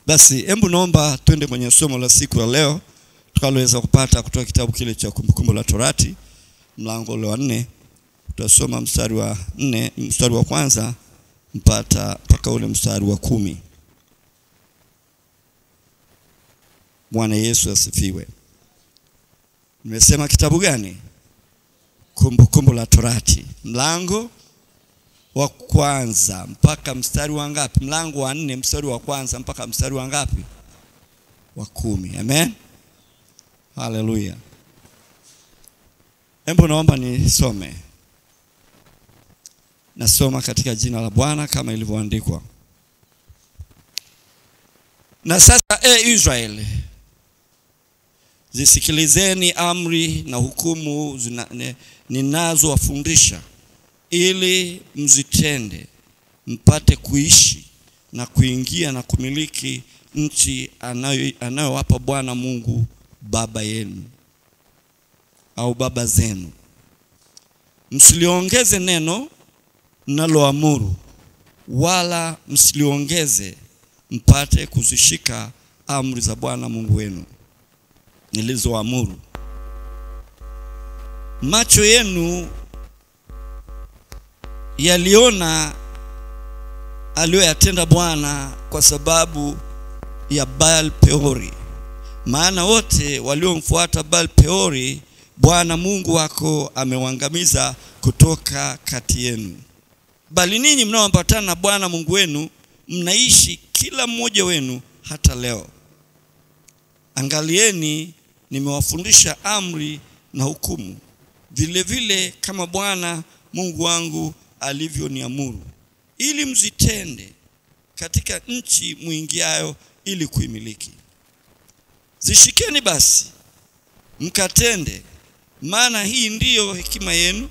Basi hebu naomba twende kwenye somo la siku ya leo tukaloweza kupata kutoka kitabu kile cha Kumbukumbu la Torati mlango wa 4. Tutasoma mstari wa 4, mstari wa kwanza mpaka ule mstari wa 10. Bwana Yesu asifiwe. Nimesema kitabu gani? Kumbukumbu la Torati mlango wa kwanza mpaka mstari wa ngapi? Mlango wa 4 mstari wa kwanza mpaka mstari wa ngapi? Wa 10. Amen. Haleluya. Hebu naomba nisome. Nasoma katika jina la Bwana kama ilivyoandikwa. Na sasa Israeli, zisikilizeni amri na hukumu ninazowafundisha, ili mzitende, mpate kuishi na kuingia na kumiliki nchi anayowapa Bwana Mungu baba yenu au baba zenu. Msiliongeze neno naloamuru, wala msiliongeze, mpate kuzishika amri za Bwana Mungu wenu nilizoamuru. Macho yenu yaliona aliyoyatenda Bwana kwa sababu ya Baal Peori. Maana wote waliomfuata Baal Peori Bwana Mungu wako amewaangamiza kutoka kati yenu. Bali ninyi mnaoambatana na Bwana Mungu wenu mnaishi kila mmoja wenu hata leo. Angalieni, nimewafundisha amri na hukumu, vile vile kama Bwana Mungu wangu alivyoniamuru, ili mzitende katika nchi muingiayo ili kuimiliki. Zishikeni basi mkatende, maana hii ndiyo hekima yenu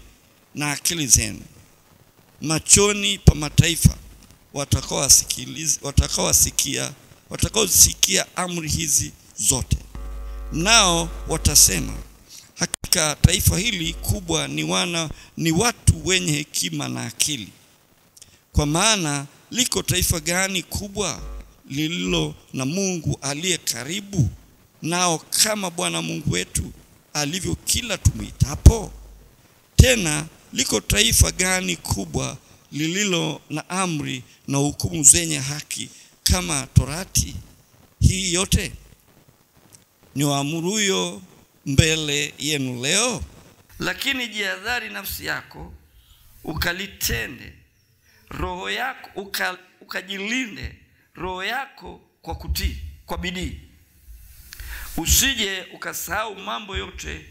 na akili zenu machoni pa mataifa watakaosikia amri hizi zote. Nao watasema, hakika taifa hili kubwa ni watu wenye hekima na akili. Kwa maana liko taifa gani kubwa lililo na Mungu aliye karibu nao kama Bwana Mungu wetu alivyo kila tumuitapo? Tena liko taifa gani kubwa lililo na amri na hukumu zenye haki kama Torati hii yote niwaamuruyo mbele yenu leo? Lakini jihadhari nafsi yako, ukalitende, roho yako ukajilinde roho yako kwa kutii, kwa bidii, usije ukasahau mambo yote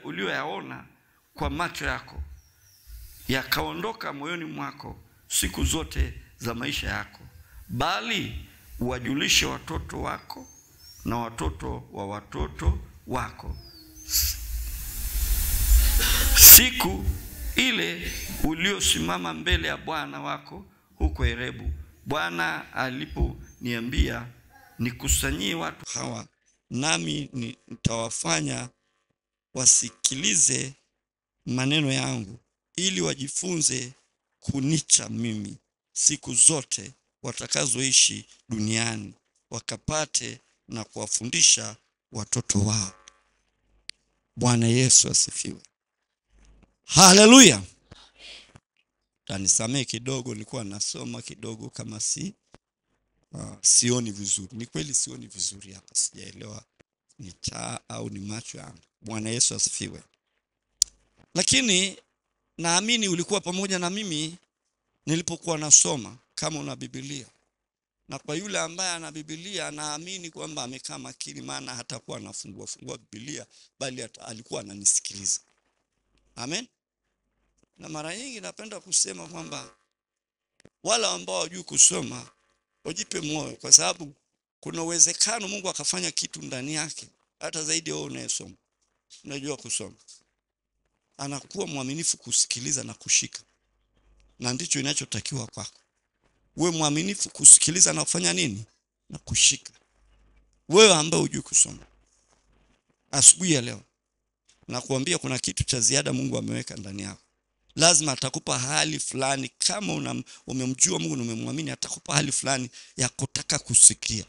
uliyoyaona kwa macho yako, yakaondoka moyoni mwako siku zote za maisha yako, bali uwajulishe watoto wako na watoto wa watoto wako, siku ile uliosimama mbele ya Bwana wako huko Horebu, Bwana aliponiambia, nikusanyie watu hawa, nami nitawafanya wasikilize maneno yangu, ili wajifunze kunicha mimi siku zote watakazoishi duniani, wakapate na kuwafundisha watoto wao. Bwana Yesu asifiwe. Haleluya. Tanisamee kidogo, nilikuwa nasoma kidogo kama sioni vizuri. Ni kweli sioni vizuri hapa, sijaelewa ni taa au ni macho yangu. Bwana Yesu asifiwe. Lakini naamini ulikuwa pamoja na mimi nilipokuwa nasoma, kama una Biblia. Na kwa yule ambaye ana Biblia, naamini kwamba amekaa makini, maana hatakuwa anafungua Biblia, bali alikuwa ananisikiliza. Amen. Na mara nyingi napenda kusema kwamba wala ambao hawajui kusoma wajipe moyo, kwa sababu kuna uwezekano Mungu akafanya kitu ndani yake hata zaidi ya wewe unayesoma. Unajua kusoma, anakuwa mwaminifu kusikiliza na kushika, na ndicho inachotakiwa kwako. Wewe mwaminifu kusikiliza na kufanya nini? Na kushika. Wewe ambaye hujui kusoma, asubuhi ya leo nakuambia kuna kitu cha ziada Mungu ameweka ndani yako. Lazima atakupa hali fulani, kama umemjua Mungu na umemwamini, atakupa hali fulani ya kutaka kusikia.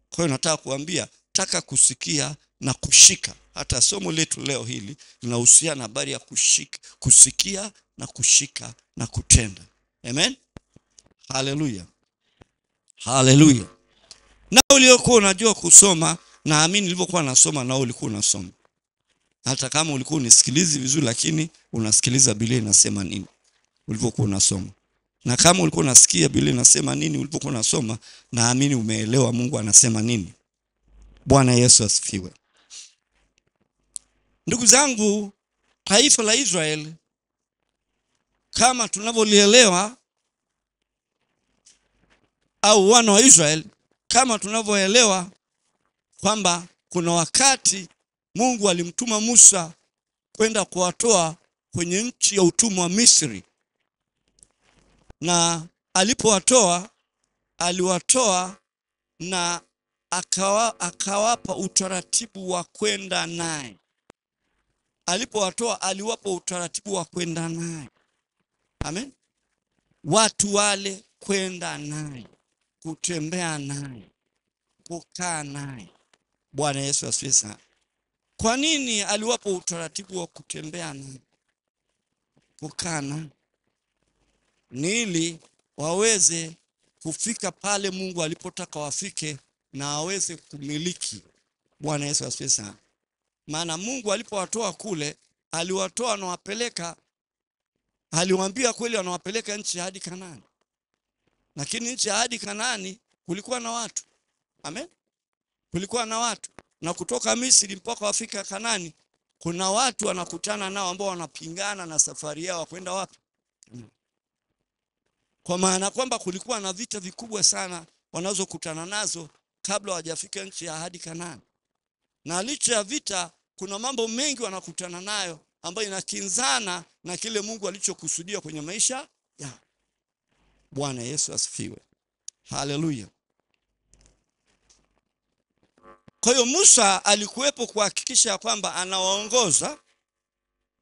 Kwa hiyo nataka kuambia, taka kusikia na kushika. Hata somo letu leo hili linahusiana na habari ya kusikia na kushika na kutenda. Amen. Haleluya. Haleluya. Na uliokuwa unajua kusoma, naamini nilivyokuwa nasoma na ulikuwa unasoma. Hata kama ulikuwa unisikilizi vizuri, lakini unasikiliza Biblia inasema nini ulivyokuwa unasoma. Na kama ulikuwa unasikia Biblia inasema nini ulivyokuwa unasoma, naamini umeelewa Mungu anasema nini. Bwana Yesu asifiwe. Ndugu zangu, taifa la Israeli kama tunavyolielewa, au wana wa Israeli kama tunavyoelewa, kwamba kuna wakati Mungu alimtuma Musa kwenda kuwatoa kwenye nchi ya utumwa wa Misri. Na alipowatoa, aliwatoa na akawapa utaratibu wa kwenda naye. Alipowatoa aliwapa utaratibu wa kwenda naye. Amen. Watu wale kwenda naye, kutembea naye, kukaa naye. Bwana Yesu asifiwe sana. Kwa nini aliwapa utaratibu wa kutembea naye, kukaa naye? Ni ili waweze kufika pale Mungu alipotaka wafike na waweze kumiliki. Bwana Yesu asifiwe sana. Maana Mungu alipowatoa kule, aliwatoa na wapeleka, aliwaambia kweli anawapeleka nchi hadi Kanaani. Lakini nchi hadi Kanaani kulikuwa na watu. Amen. Kulikuwa na watu. Na kutoka Misri mpaka wafika Kanaani, kuna watu wanakutana nao ambao wanapingana na safari yao kwenda wapi? Kwa maana kwamba kulikuwa na vita vikubwa sana wanazokutana nazo kabla hawajafika nchi ya ahadi Kanaani. Na licha ya vita, kuna mambo mengi wanakutana nayo ambayo inakinzana na kile Mungu alichokusudia kwenye maisha yao. Bwana Yesu asifiwe. Haleluya. Kwa hiyo Musa alikuwepo kuhakikisha kwamba anawaongoza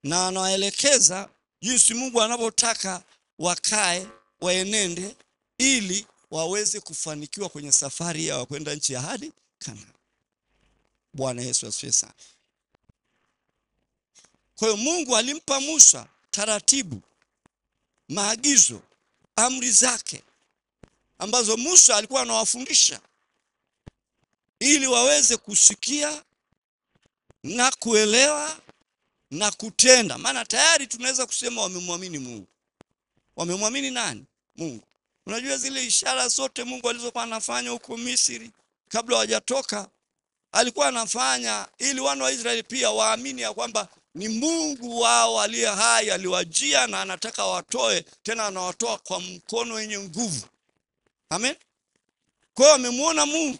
na anawaelekeza jinsi Mungu anavyotaka wakae, waenende, ili waweze kufanikiwa kwenye safari ya kwenda nchi ya ahadi Kanaani. Bwana Yesu asifiwe sana. Kwa hiyo Mungu alimpa Musa taratibu, maagizo, amri zake ambazo Musa alikuwa anawafundisha ili waweze kusikia na kuelewa na kutenda. Maana tayari tunaweza kusema wamemwamini Mungu. Wamemwamini nani? Mungu. Unajua zile ishara zote Mungu alizokuwa anafanya huko Misri kabla hawajatoka, alikuwa anafanya ili wana wa Israeli pia waamini ya kwamba ni Mungu wao aliye hai aliwajia na anataka watoe, tena anawatoa kwa mkono wenye nguvu. Amen. Kwa hiyo wamemuona Mungu.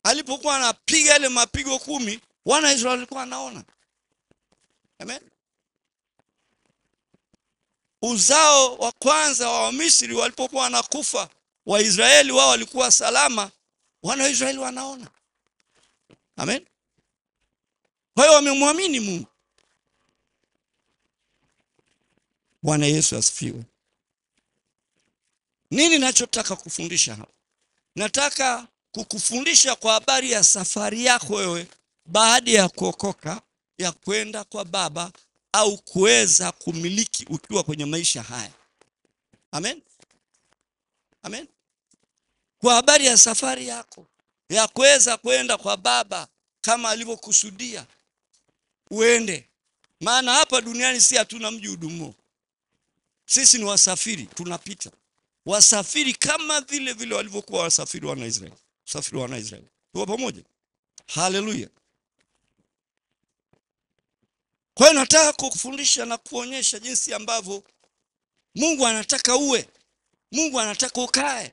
Alipokuwa anapiga ile mapigo 10, wana wa Israeli walikuwa wanaona. Amen. Uzao wa kwanza wa Misri walipokuwa wanakufa, Waisraeli wao walikuwa salama, wana wa Israeli wanaona. Amen. Kwa hiyo wamemwamini Mungu. Bwana Yesu asifiwe. Nini ninachotaka kufundisha hapa? Nataka kukufundisha kwa habari ya safari yako wewe baada ya kuokoka, ya kwenda kwa Baba au kuweza kumiliki ukiwa kwenye maisha haya. Amen. Amen. Kwa habari ya safari yako ya kuweza kwenda kwa Baba kama alivyokusudia uende. Maana hapa duniani si hatuna mji udumu. Sisi ni wasafiri, tunapita. Wasafiri kama vile vile walivyokuwa wasafiri wana Israeli. Wasafiri wana Israeli. Tuko pamoja? Haleluya. Kwa hiyo nataka kukufundisha na kuonyesha jinsi ambavyo Mungu anataka uwe. Mungu anataka ukae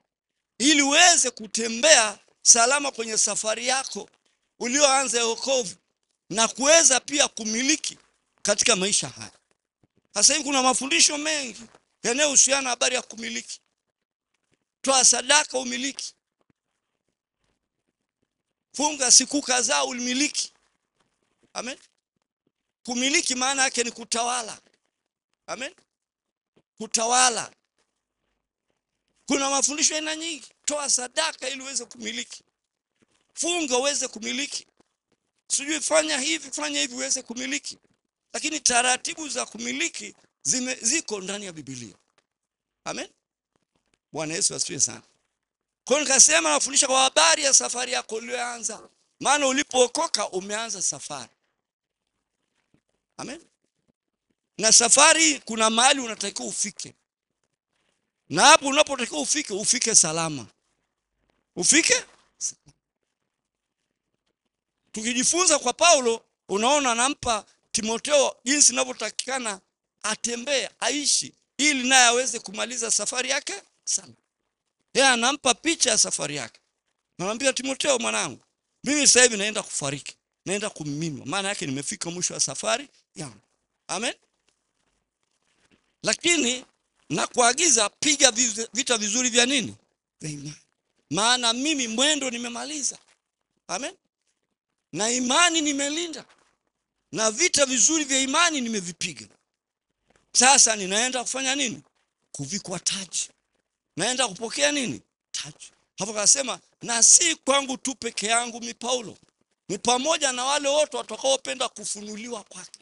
ili uweze kutembea salama kwenye safari yako ulioanza ya wokovu na kuweza pia kumiliki katika maisha haya. Sasa hivi kuna mafundisho mengi yanayohusiana na habari ya kumiliki. Toa sadaka umiliki. Funga siku kadhaa umiliki. Amen. Kumiliki maana yake ni kutawala. Amen. Kutawala. Kuna mafundisho aina nyingi. Toa sadaka ili uweze kumiliki. Funga uweze kumiliki. Sijui fanya hivi uweze kumiliki. Lakini taratibu za kumiliki ziko ndani ya Biblia. Amen. Bwana Yesu asifiwe sana. Kwa hiyo nikasema nafundisha kwa habari ya safari yako uliyoanza. Maana ulipookoka umeanza safari. Amen. Na safari kuna mahali unatakiwa ufike. Na hapo unapotakiwa ufike salama. Ufike? Tukijifunza kwa Paulo, unaona anampa Timotheo jinsi inavyotakikana atembee, aishi ili naye aweze kumaliza safari yake sana. Yeye anampa picha ya safari yake. Anamwambia Timotheo, mwanangu, mimi sasa hivi naenda kufariki. Naenda kumiminwa. Maana yake nimefika mwisho wa safari yangu. Amen. Lakini nakuagiza piga vita vizuri vya nini? Vya imani. Maana mimi mwendo nimemaliza. Amen. Na imani nimelinda. Na vita vizuri vya imani nimevipiga. Sasa ninaenda kufanya nini? Kuvikwa taji. Naenda kupokea nini? Taji. Hapo akasema, na si kwangu tu peke yangu mi Paulo. Ni pamoja na wale wote watakaopenda kufunuliwa kwake.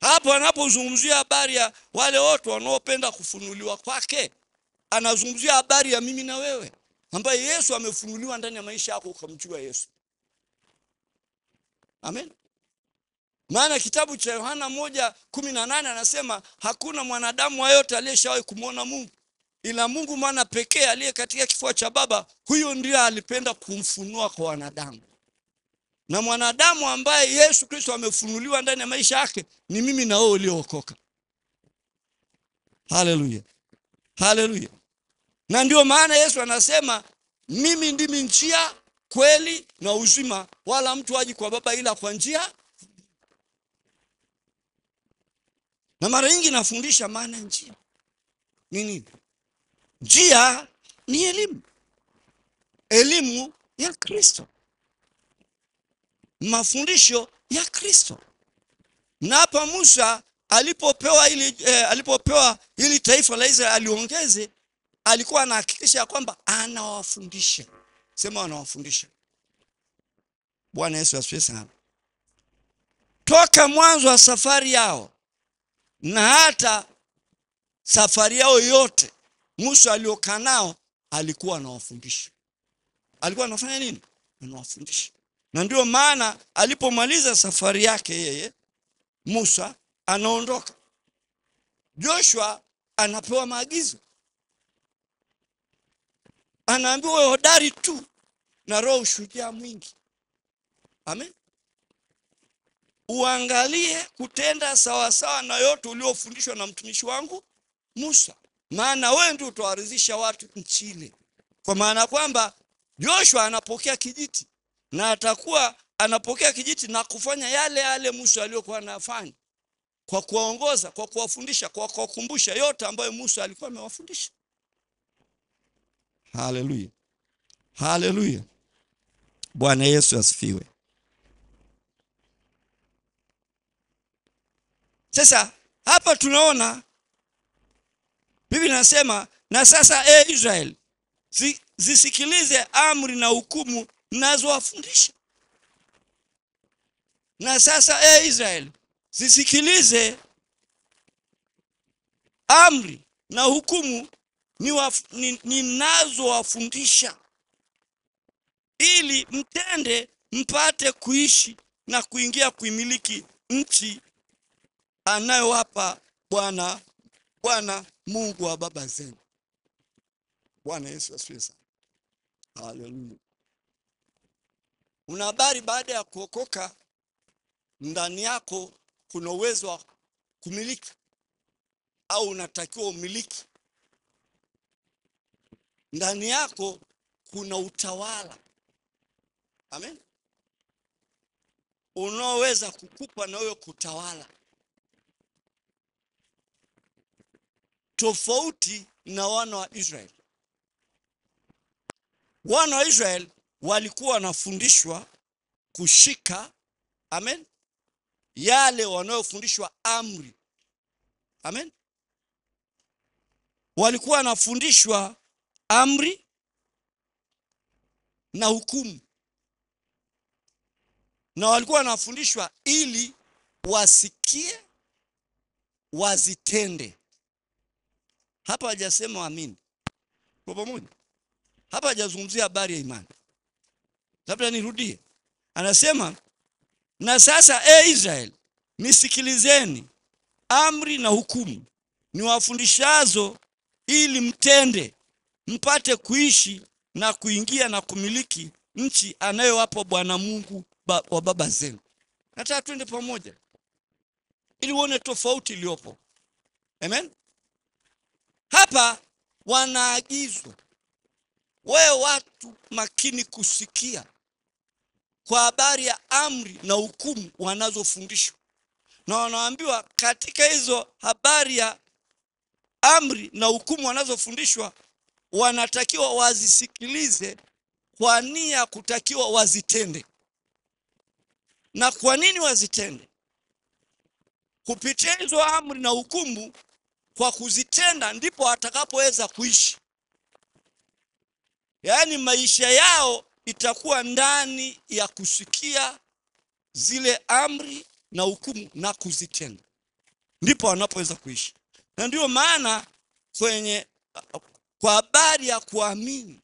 Hapo anapozungumzia habari ya wale wote wanaopenda kufunuliwa kwake, anazungumzia habari ya mimi na wewe, ambaye Yesu amefunuliwa ndani ya maisha yako ukamjua Yesu. Amen. Maana kitabu cha Yohana 1:18 anasema hakuna mwanadamu yeyote aliyeshawahi kumuona Mungu, ila Mungu mwana pekee aliye katika kifua cha Baba, huyo ndiye alipenda kumfunua kwa wanadamu. Na mwanadamu ambaye Yesu Kristo amefunuliwa ndani ya maisha yake ni mimi na wewe uliookoka. Haleluya. Haleluya. Na ndio maana Yesu anasema mimi ndimi njia, kweli na uzima, wala mtu haji kwa Baba ila kwa njia. Na mara nyingi nafundisha maana njia ni nini? Njia ni elimu. Elimu ya Kristo. Mafundisho ya Kristo. Na hapa Musa alipopewa ili taifa la Israeli aliongeze, alikuwa anahakikisha kwamba anawafundisha. Sema anawafundisha. Bwana Yesu asifiwe sana. Toka mwanzo wa safari yao na hata safari yao yote, Musa aliokaa nao alikuwa anawafundisha. Alikuwa anafanya nini? Anawafundisha. Na ndio maana alipomaliza safari yake yeye, Musa anaondoka. Joshua anapewa maagizo. Anaambiwa hodari tu na roho ushujaa mwingi. Amen. Uangalie kutenda sawa sawa na yote uliofundishwa na mtumishi wangu Musa. Maana wewe ndio utawaridhisha watu nchi ile. Kwa maana kwamba Joshua anapokea kijiti. Na atakuwa anapokea kijiti na kufanya yale Musa aliyokuwa anafanya. Kwa kuwaongoza, kwa kuwafundisha, kwa kuwakumbusha yote ambayo Musa alikuwa amewafundisha. Haleluya. Haleluya. Bwana Yesu asifiwe. Sasa hapa tunaona Biblia inasema, na sasa Israel, zisikilize amri na hukumu ninazowafundisha. Na sasa Israel, zisikilize amri na hukumu ninazowafundisha, ili mtende mpate kuishi na kuingia kuimiliki nchi anayowapa Bwana Mungu wa baba zenu. Bwana Yesu asifiwe sana. Haleluya. Una habari, baada ya kuokoka ndani yako kuna uwezo wa kumiliki, au unatakiwa umiliki. Ndani yako kuna utawala. Amen. Unaoweza kukupa na wewe kutawala. Tofauti na wana wa Israeli. Wana wa Israeli walikuwa wanafundishwa kushika, amen, yale wanayofundishwa amri. Amen. Walikuwa wanafundishwa amri na hukumu, na walikuwa wanafundishwa ili wasikie, wazitende. Hapa hajasema waamini. Kwa pamoja, hapa hajazungumzia habari ya imani. Labda nirudie. Anasema, na sasa Israeli, nisikilizeni amri na hukumu niwafundishazo, ili mtende, mpate kuishi na kuingia na kumiliki nchi anayowapa Bwana Mungu wa baba zenu. Nataka twende pamoja ili uone tofauti iliyopo. Amen. Hapa wanaagizwa wewe watu makini kusikia kwa habari ya amri na hukumu wanazofundishwa, na wanaambiwa katika hizo habari ya amri na hukumu wanazofundishwa wanatakiwa wazisikilize kwa nia kutakiwa wazitende. Na kwa nini wazitende? Kupitia hizo amri na hukumu, kwa kuzitenda ndipo atakapoweza kuishi. Yaani maisha yao itakuwa ndani ya kusikia zile amri na hukumu na kuzitenda, ndipo wanapoweza kuishi. Na ndio maana kwa habari ya kuamini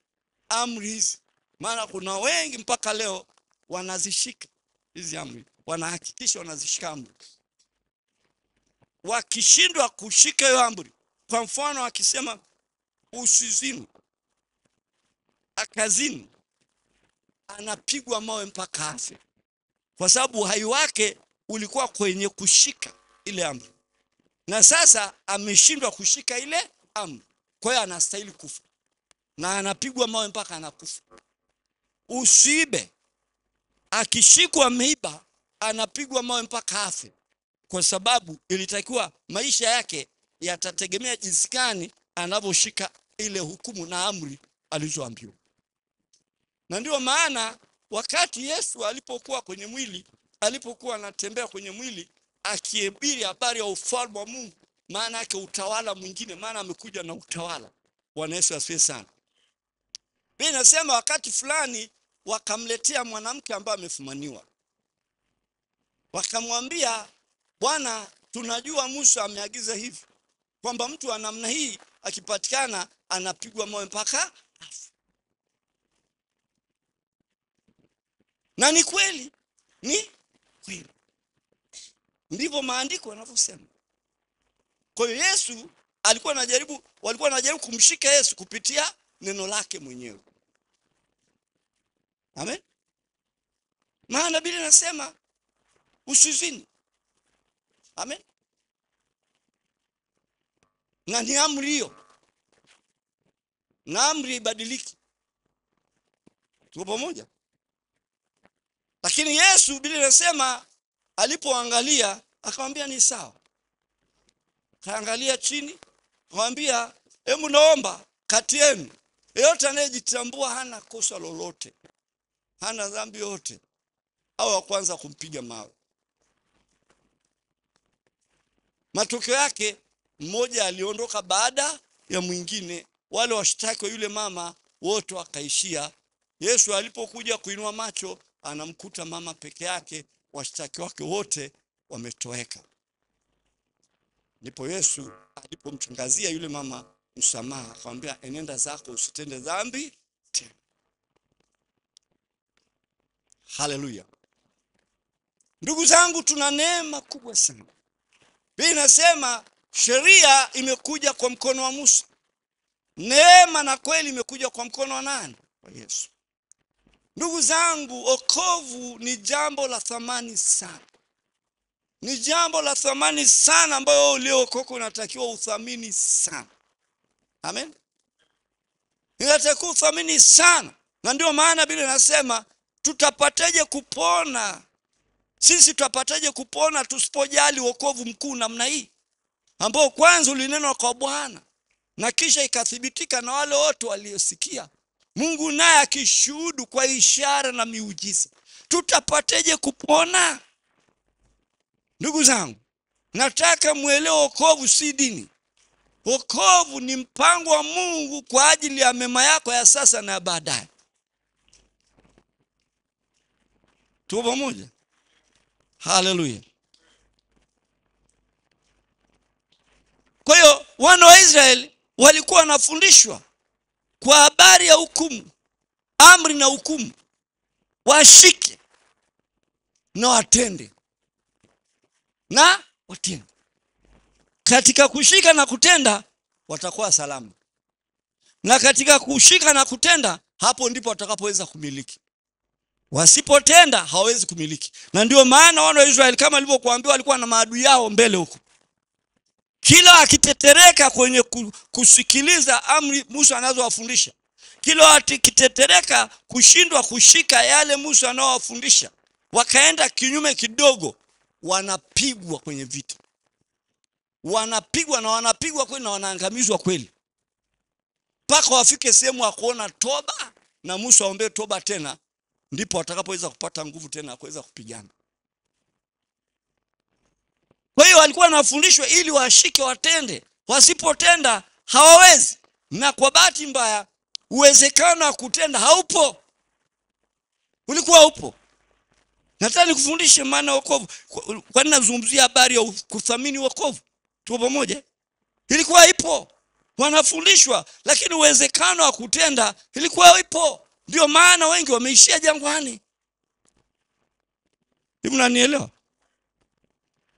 amri hizi, maana kuna wengi mpaka leo wanazishika hizi amri, wanahakikisha wanazishika amri. Wakishindwa kushika hiyo amri, kwa mfano akisema usizini, akazini, anapigwa mawe mpaka afe, kwa sababu uhai wake ulikuwa kwenye kushika ile amri, na sasa ameshindwa kushika ile amri, kwa hiyo anastahili kufa na anapigwa mawe mpaka anakufa. Usiibe, akishikwa ameiba anapigwa mawe mpaka afe, kwa sababu ilitakiwa maisha yake yatategemea jinsi gani anavyoshika ile hukumu na amri alizoambiwa. Na ndio maana wakati Yesu alipokuwa kwenye mwili, alipokuwa anatembea kwenye mwili akihubiri habari ya ufalme wa Mungu, maana yake utawala mwingine, maana amekuja na utawala. Bwana Yesu asifiwe sana. Biblia inasema wakati fulani wakamletea mwanamke ambaye amefumaniwa. Wakamwambia, Bwana, tunajua Musa ameagiza hivi kwamba mtu wa namna hii akipatikana anapigwa mawe mpaka afe. Na ni kweli, ni kweli. Ndivyo maandiko yanavyosema. Kwa hiyo Yesu walikuwa wanajaribu kumshika Yesu kupitia neno lake mwenyewe. Amen. Maana Biblia inasema usizini. Amen. Na ni amri hiyo, na amri ibadiliki. Tuko pamoja? Lakini Yesu, Biblia inasema alipoangalia akamwambia ni sawa. Kaangalia chini, akamwambia, hebu naomba kati yenu yeyote anayejitambua hana kosa lolote, hana dhambi yote, au wa kwanza kumpiga mawe. Matokeo yake mmoja aliondoka baada ya mwingine, wale washtaki wa yule mama wote wakaishia. Yesu alipokuja kuinua macho anamkuta mama peke yake, washtaki wake wote wametoweka. Ndipo Yesu alipomtangazia yule mama msamaha, akamwambia, enenda zako usitende dhambi tena. Haleluya. Ndugu zangu, tuna neema kubwa sana. Biblia inasema sheria imekuja kwa mkono wa Musa. Neema na kweli imekuja kwa mkono wa nani? Wa Yesu. Ndugu zangu, wokovu ni jambo la thamani sana. Ni jambo la thamani sana ambayo uliokoka unatakiwa uthamini sana. Amen. Unatakiwa uthamini sana. Na ndio maana Biblia inasema tutapateje kupona? Sisi tutapateje kupona tusipojali wokovu mkuu namna hii, ambao kwanza ulinenwa kwa Bwana na kisha ikathibitika na wale wote waliosikia, Mungu naye akishuhudu kwa ishara na miujiza. Tutapateje kupona? Ndugu zangu, nataka muelewe wokovu si dini. Wokovu ni mpango wa Mungu kwa ajili ya mema yako ya sasa na baadaye. Tuko pamoja? Haleluya. Kwa hiyo wana wa Israeli walikuwa wanafundishwa kwa habari ya hukumu, amri na hukumu, washike na watende. Na watende. Katika kushika na kutenda watakuwa salama. Na katika kushika na kutenda, hapo ndipo watakapoweza kumiliki. Wasipotenda hawawezi kumiliki. Na ndio maana wana wa Israeli kama walivyokuambiwa walikuwa na maadui yao mbele huko. Kila akitetereka kwenye kusikiliza amri Musa anazowafundisha, kila akitetereka kushindwa kushika yale Musa anayowafundisha, wakaenda kinyume kidogo, wanapigwa kwenye vita. Wanapigwa na wanapigwa kweli na wanaangamizwa kweli. Mpaka wafike sehemu ya kuona toba na Musa aombe toba tena, ndipo watakapoweza kupata nguvu tena kuweza kupigana. Kwa hiyo walikuwa wanafundishwa ili washike watende. Wasipotenda hawawezi. Na kwa bahati mbaya uwezekano wa kutenda haupo. Ulikuwa upo. Nataka nikufundishe maana wokovu. Kwa nini nazungumzia habari ya kuthamini wokovu? Tupo pamoja? Ilikuwa ipo. Wanafundishwa, lakini uwezekano wa kutenda ilikuwa ipo. Ndio maana wengi wameishia jangwani. Hivi unanielewa?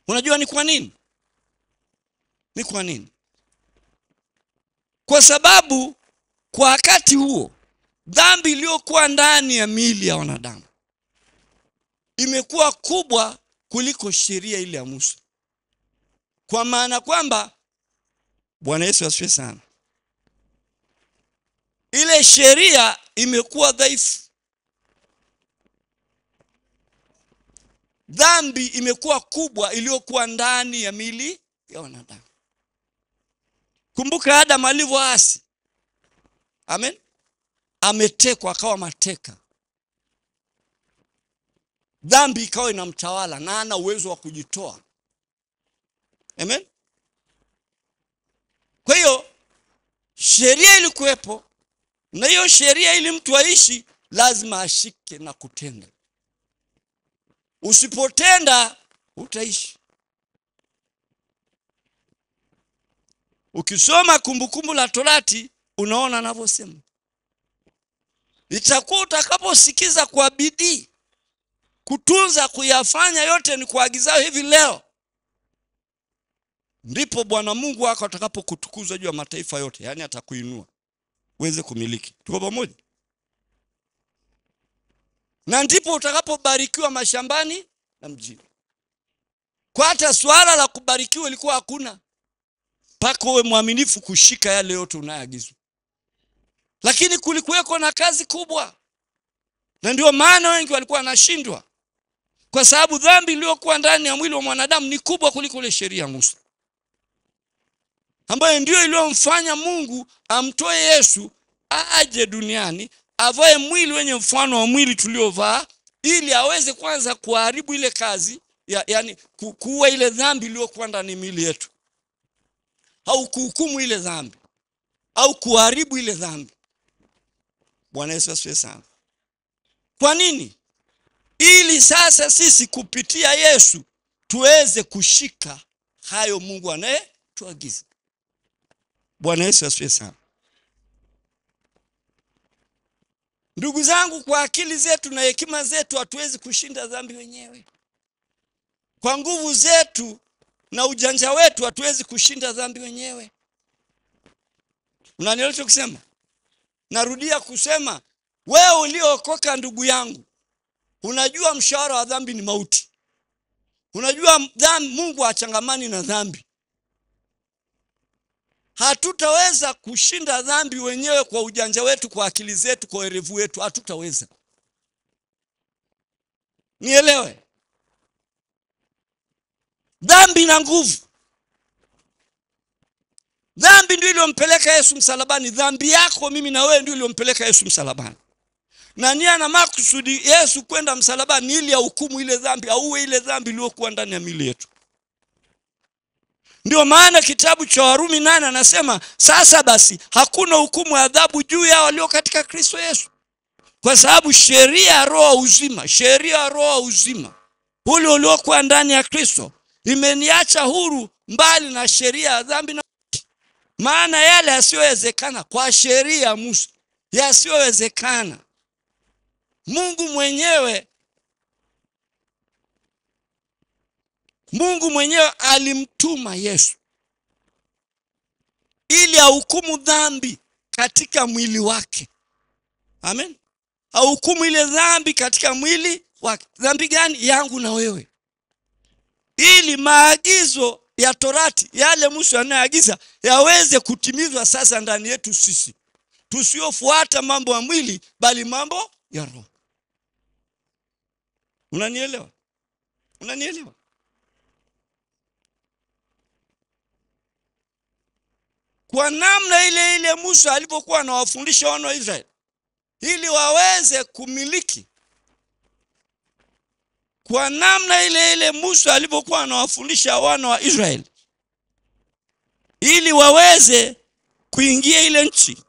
Unajua ni kwa nini? Ni kwa nini? Kwa sababu kwa wakati huo dhambi iliyokuwa ndani ya miili ya wanadamu imekuwa kubwa kuliko sheria ile ya Musa. Kwa maana kwamba, Bwana Yesu asifiwe sana, ile sheria imekuwa dhaifu. Dhambi imekuwa kubwa iliyokuwa ndani ya miili ya wanadamu. Kumbuka Adam alivyoasi. Amen. Ametekwa akawa mateka. Dhambi ikawa inamtawala na hana uwezo wa kujitoa. Amen. Kwa hiyo sheria ilikuwepo, na hiyo sheria ili mtu aishi lazima ashike na kutenda. Usipotenda utaishi. Ukisoma Kumbukumbu la Torati unaona anavyosema. Itakuwa utakaposikiza kwa bidii kutunza kuyafanya yote ni kuagizao hivi leo, ndipo Bwana Mungu wako atakapokutukuza juu ya mataifa yote, yani atakuinua uweze kumiliki. Tuko pamoja? Na ndipo utakapobarikiwa mashambani na mjini. Kwa hata swala la kubarikiwa ilikuwa hakuna, mpaka uwe mwaminifu kushika yale yote unayoagizwa. Lakini kulikuweko na kazi kubwa. Na ndio maana wengi walikuwa wanashindwa, kwa sababu dhambi iliyokuwa ndani ya mwili wa mwanadamu ni kubwa kuliko ile sheria ya Musa, ambayo ndio iliyomfanya Mungu amtoe Yesu aje duniani avae mwili wenye mfano wa mwili tuliovaa, ili aweze kwanza kuharibu ile kazi yani kuua ile dhambi iliyokuwa ndani ya miili yetu, au kuhukumu ile dhambi, au kuharibu ile dhambi. Bwana Yesu asifiwe sana. Kwa nini? Ili sasa sisi kupitia Yesu tuweze kushika hayo Mungu anayetuagiza. Bwana Yesu asifiwe sana. Ndugu zangu, kwa akili zetu na hekima zetu hatuwezi kushinda dhambi wenyewe. Kwa nguvu zetu na ujanja wetu hatuwezi kushinda dhambi wenyewe. Unanielewa kusema? Narudia kusema, wewe uliokoka ndugu yangu, unajua mshahara wa dhambi ni mauti. Unajua dhambi, Mungu hachangamani na dhambi. Hatutaweza kushinda dhambi wenyewe kwa ujanja wetu, kwa akili zetu, kwa werevu wetu, hatutaweza. Nielewe. Dhambi na nguvu. Dhambi ndio iliyompeleka Yesu msalabani. Dhambi yako mimi na wewe ndio iliyompeleka Yesu msalabani. Na nia na makusudi Yesu kwenda msalabani ili ahukumu ile dhambi, auwe ile dhambi iliyokuwa ndani ya miili yetu. Ndio maana kitabu cha Warumi 8 anasema, sasa basi hakuna hukumu ya adhabu juu ya walio katika Kristo Yesu. Kwa sababu sheria ya roho uzima ule uliokuwa ndani ya Kristo imeniacha huru mbali na sheria ya dhambi na mauti. Maana yale yasiyowezekana kwa sheria ya Musa, yasiyowezekana, Mungu mwenyewe alimtuma Yesu ili ahukumu dhambi katika mwili wake. Amen. Ahukumu ile dhambi katika mwili wake. Dhambi gani? Yangu na wewe. Ili maagizo ya Torati, yale Musa anayeagiza, yaweze kutimizwa sasa ndani yetu sisi, tusiofuata mambo ya mwili bali mambo ya roho. Unanielewa? Kwa namna ile Musa alipokuwa anawafundisha wana wa Israeli ili waweze kumiliki, kwa namna ile Musa alipokuwa anawafundisha wana wa Israeli ili waweze kuingia ile nchi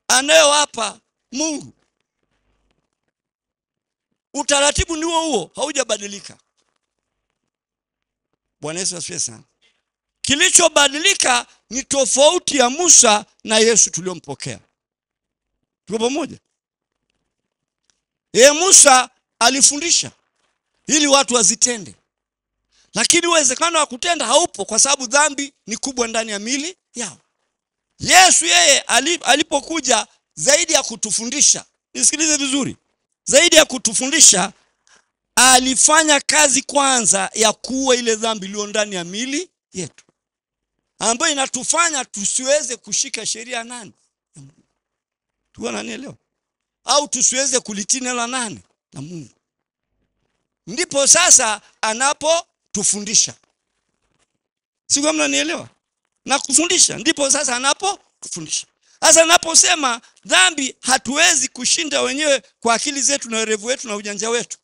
anayowapa Mungu, utaratibu ni huo, haujabadilika. Bwana Yesu asifiwe sana. Kilichobadilika ni tofauti ya Musa na Yesu tuliompokea. Tuko pamoja? Musa alifundisha ili watu wazitende, lakini uwezekano wa kutenda haupo kwa sababu dhambi ni kubwa ndani ya mili yao. Yesu yeye alipokuja, zaidi ya kutufundisha, nisikilize vizuri, zaidi ya kutufundisha, alifanya kazi kwanza ya kuua ile dhambi iliyo ndani ya mili yetu, ambayo inatufanya tusiweze kushika sheria nani? Tuko nanielewa? Au tusiweze kulitii neno la nani? La Mungu. Ndipo sasa anapotufundisha. Sio mnanielewa? Na kufundisha ndipo sasa anapotufundisha. Sasa anaposema dhambi hatuwezi kushinda wenyewe kwa akili zetu na werevu wetu na ujanja wetu,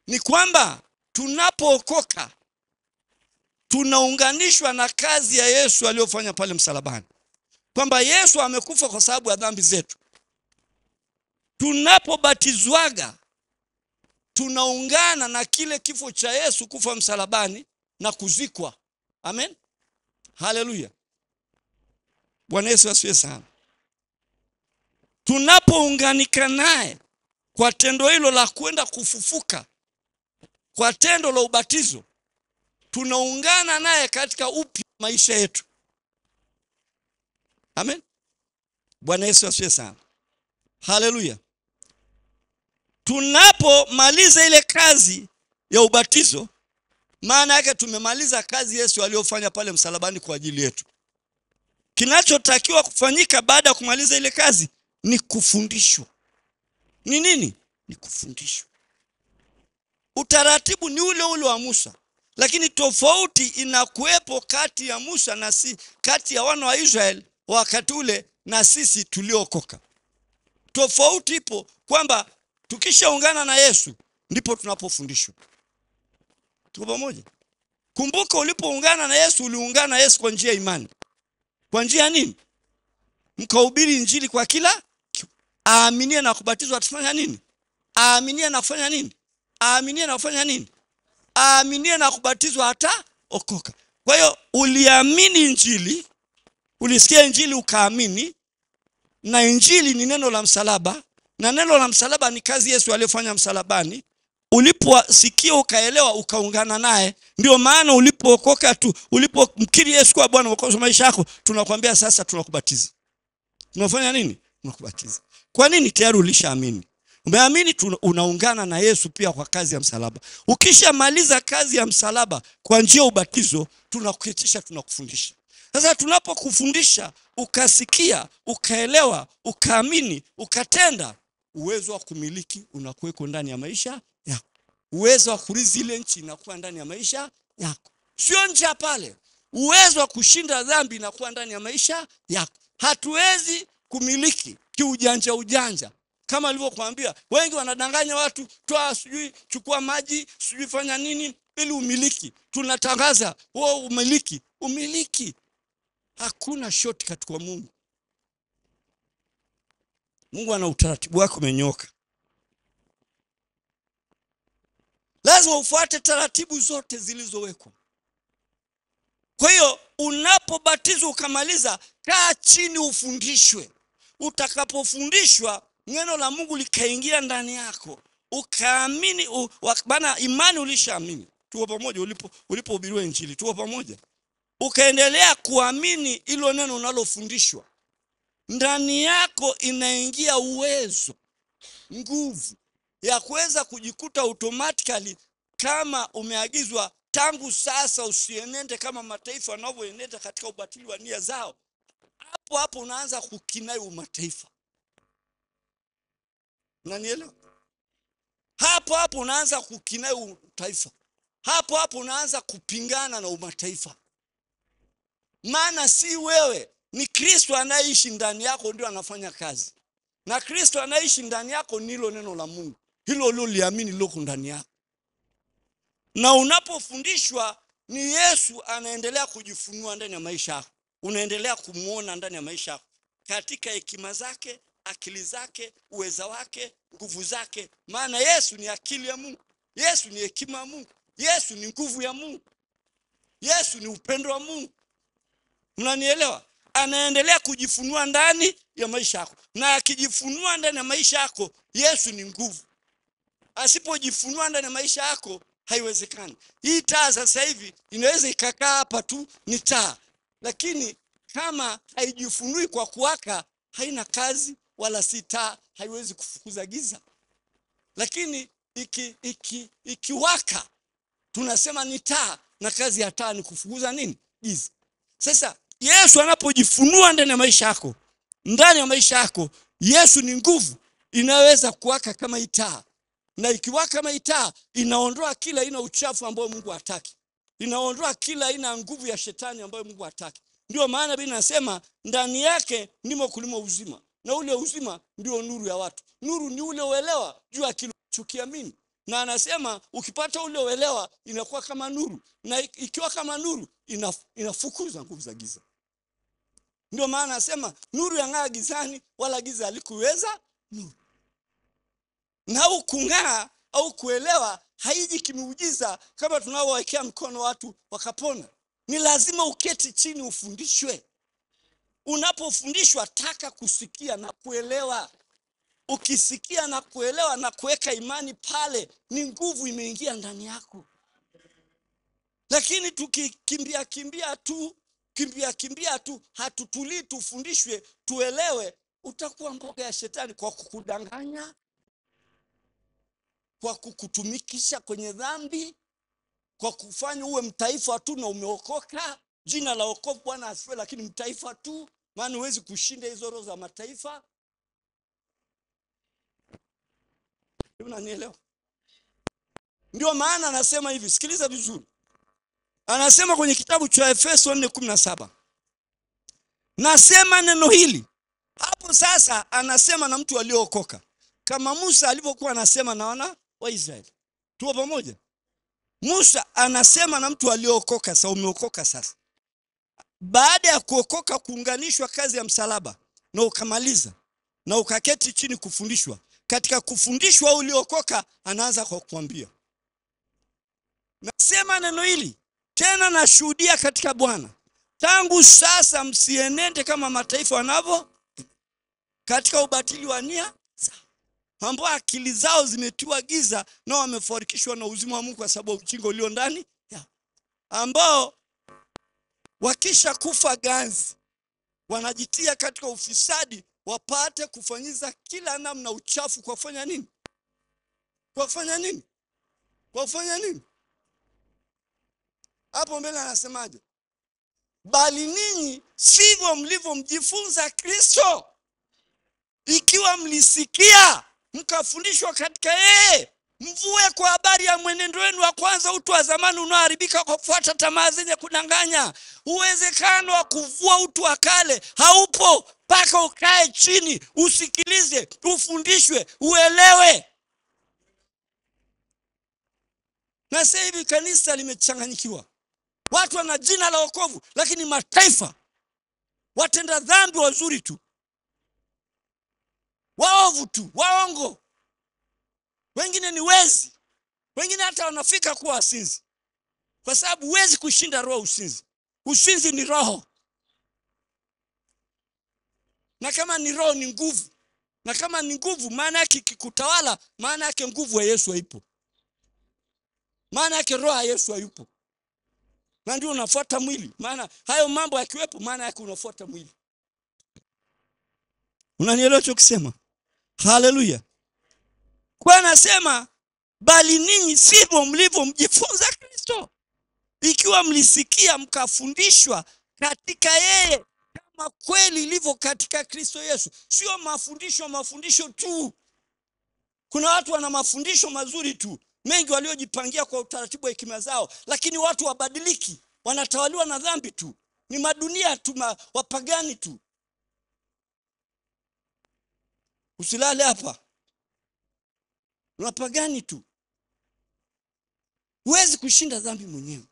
ni kwamba tunapookoka tunaunganishwa na kazi ya Yesu aliyofanya pale msalabani, kwamba Yesu amekufa kwa sababu ya dhambi zetu. Tunapobatizwaga tunaungana na kile kifo cha Yesu, kufa msalabani na kuzikwa. Amen. Haleluya. Bwana Yesu asifiwe sana. Tunapounganika naye kwa tendo hilo la kwenda kufufuka, kwa tendo la ubatizo, tunaungana naye katika upya maisha yetu. Amen. Bwana Yesu asifiwe sana. Haleluya. Tunapomaliza ile kazi ya ubatizo, maana yake tumemaliza kazi Yesu aliyofanya pale msalabani kwa ajili yetu. Kinachotakiwa kufanyika baada ya kumaliza ile kazi ni kufundishwa. Ni nini? Ni kufundishwa. Utaratibu ni ule wa Musa, lakini tofauti inakuwepo kati ya Musa na kati ya wana wa Israeli wakati ule na sisi tuliokoka. Tofauti ipo kwamba tukishaungana na Yesu ndipo tunapofundishwa. Tuko pamoja? Kumbuka, ulipoungana na Yesu uliungana na Yesu kwa njia ya imani. Kwa njia nini? Mkahubiri injili kwa kila aaminie na kubatizwa atafanya nini? Aaminie na kufanya nini? Aaminie na kufanya nini? Aaminie na kubatizwa ataokoka. Kwa hiyo uliamini injili, ulisikia injili ukaamini, na injili ni neno la msalaba, na neno la msalaba ni kazi Yesu aliyofanya msalabani. Uliposikia ukaelewa ukaungana naye, ndio maana ulipookoka tu, ulipomkiri Yesu kwa Bwana mwokozi maisha yako, tunakwambia sasa tunakubatiza. Tunafanya nini? Tunakubatiza. Kwa nini? Tayari ulishaamini. Umeamini, unaungana na Yesu pia kwa kazi ya msalaba. Ukishamaliza kazi ya msalaba kwa njia ya ubatizo, tunakuketisha, tunakufundisha. Sasa tunapokufundisha ukasikia, ukaelewa, ukaamini, ukatenda, uwezo wa kumiliki unakuweko ndani ya maisha yako. Uwezo wa kurithi ile nchi unakuwa ndani ya maisha yako. Sio nje pale. Uwezo wa kushinda dhambi unakuwa ndani ya maisha yako. Hatuwezi kumiliki kiujanja. Kama nilivyokuambia, wengi wanadanganya watu, toa sijui chukua maji, sijui fanya nini. ili umiliki. Tunatangaza umiliki. Umiliki. Hakuna shortcut kwa Mungu. Mungu ana utaratibu wake umenyoka. Lazima ufuate taratibu zote zilizowekwa. Kwa hiyo unapobatizwa ukamaliza, kaa chini ufundishwe. Utakapofundishwa, neno la Mungu likaingia ndani yako, ukaamini, bana imani ulishaamini. Tuko pamoja ulipohubiriwa injili, tuko pamoja. Ukaendelea kuamini ilo neno unalofundishwa. Ndani yako inaingia uwezo, nguvu ya kuweza kujikuta automatically kama umeagizwa tangu sasa usienende kama mataifa wanavyoenenda katika ubatili wa nia zao. Hapo hapo unaanza kukinai umataifa. Unanielewa? Hapo hapo unaanza kukinai utaifa. Hapo hapo unaanza kupingana na umataifa. Maana si wewe, ni Kristo anayeishi ndani yako ndio anafanya kazi. Na Kristo anaishi ndani yako nilo neno la Mungu. Hilo uliloliamini liko ndani yako. Na unapofundishwa ni Yesu anaendelea kujifunua ndani ya maisha yako. Unaendelea kumuona ndani ya maisha yako. Katika hekima zake, akili zake, uweza wake, nguvu zake. Maana Yesu ni akili ya Mungu. Yesu ni hekima ya Mungu. Yesu ni nguvu ya Mungu. Yesu ni upendo wa Mungu. Unanielewa? Anaendelea kujifunua ndani ya maisha yako. Na akijifunua ndani ya maisha yako, Yesu ni nguvu. Asipojifunua ndani ya maisha yako, haiwezekani. Hii taa sasa hivi inaweza ikakaa hapa tu ni taa. Lakini kama haijifunui kwa kuwaka, haina kazi, wala si taa, haiwezi kufukuza giza. Lakini ikiwaka, tunasema ni taa, na kazi ya taa ni kufukuza nini? Giza. Sasa Yesu anapojifunua ndani ya maisha yako, ndani ya maisha yako, Yesu ni nguvu inaweza kuwaka kama taa. Na ikiwaka kama taa, inaondoa kila aina uchafu ambao Mungu hataki. Inaondoa kila aina nguvu ya shetani ambayo Mungu hataki. Ndio maana Biblia inasema ndani yake ndimo kulimo uzima. Na ule uzima ndio nuru ya watu. Nuru ni ule uelewa juu ya kile unachokiamini. Na anasema ukipata ule uelewa inakuwa kama nuru. Na ikiwa kama nuru inafukuza nguvu za giza. Ndio maana anasema nuru yang'aa gizani wala giza halikuweza nuru. Na ukung'aa au kuelewa haiji kimiujiza kama tunaowekea mkono watu wakapona. Ni lazima uketi chini ufundishwe. Unapofundishwa taka kusikia na kuelewa. Ukisikia na kuelewa na kuweka imani pale, ni nguvu imeingia ndani yako. Lakini tukikimbia tu, hatutulii tufundishwe, tuelewe, utakuwa mboga ya shetani kwa kukudanganya, kwa kukutumikisha kwenye dhambi, kwa kufanya uwe mtaifa tu na umeokoka. Jina la wokovu Bwana asifiwe, lakini mtaifa tu, maana huwezi kushinda hizo roho za mataifa. Unanielewa? Ndio maana anasema hivi, sikiliza vizuri. Anasema kwenye kitabu cha Efeso 4:17. Nasema neno hili. Hapo sasa anasema na mtu aliyookoka. Kama Musa alivyokuwa anasema na wana wa Israeli. Tuko pamoja? Musa anasema na mtu aliyookoka, sasa umeokoka sasa. Baada ya kuokoka kuunganishwa kazi ya msalaba na ukamaliza na ukaketi chini kufundishwa. Katika kufundishwa uliokoka anaanza kwa kuambia. Nasema neno hili, tena nashuhudia katika Bwana. Tangu sasa msienende kama mataifa wanavyo katika ubatili wa nia, ambao akili zao zimetiwa giza na wamefarikishwa na uzima wa Mungu kwa sababu ya ujinga ulio ndani yao. Ambao wakisha kufa ganzi wanajitia katika ufisadi wapate kufanyiza kila namna uchafu kwa kufanya nini? Kwa kufanya nini? Kwa kufanya nini? Hapo mbele anasemaje? Bali ninyi sivyo mlivyomjifunza Kristo. Ikiwa mlisikia mkafundishwa katika yeye, mvue kwa habari ya mwenendo wenu wa kwanza, utu wa zamani unaoharibika kwa kufuata tamaa zenye kudanganya. Uwezekano wa kuvua utu wa kale haupo mpaka ukae chini, usikilize, ufundishwe, uelewe. Na sasa hivi kanisa limechanganyikiwa. Watu wana jina la wokovu, lakini mataifa watenda dhambi wazuri tu, waovu tu, waongo. Wengine ni wezi, wengine hata wanafika kuwa wasinzi, kwa sababu huwezi kushinda roho usinzi. Usinzi ni roho, na kama ni roho ni nguvu, na kama ni nguvu maana yake kikutawala, maana yake nguvu ya Yesu haipo, maana yake roho ya Yesu hayupo, na ndio unafuata mwili. Maana hayo mambo yakiwepo, maana yake unafuata mwili. Unanielewa chokisema? Haleluya. Kwa anasema bali ninyi sivyo mlivyomjifunza Kristo, ikiwa mlisikia mkafundishwa katika yeye kama kweli ilivyo katika Kristo Yesu. Sio mafundisho tu. Kuna watu wana mafundisho mazuri tu, mengi waliojipangia kwa utaratibu wa hekima zao, lakini watu wabadiliki, wanatawaliwa na dhambi tu. Ni madunia tu, wapagani tu. Usilale hapa, unapagani tu. Huwezi kushinda dhambi mwenyewe.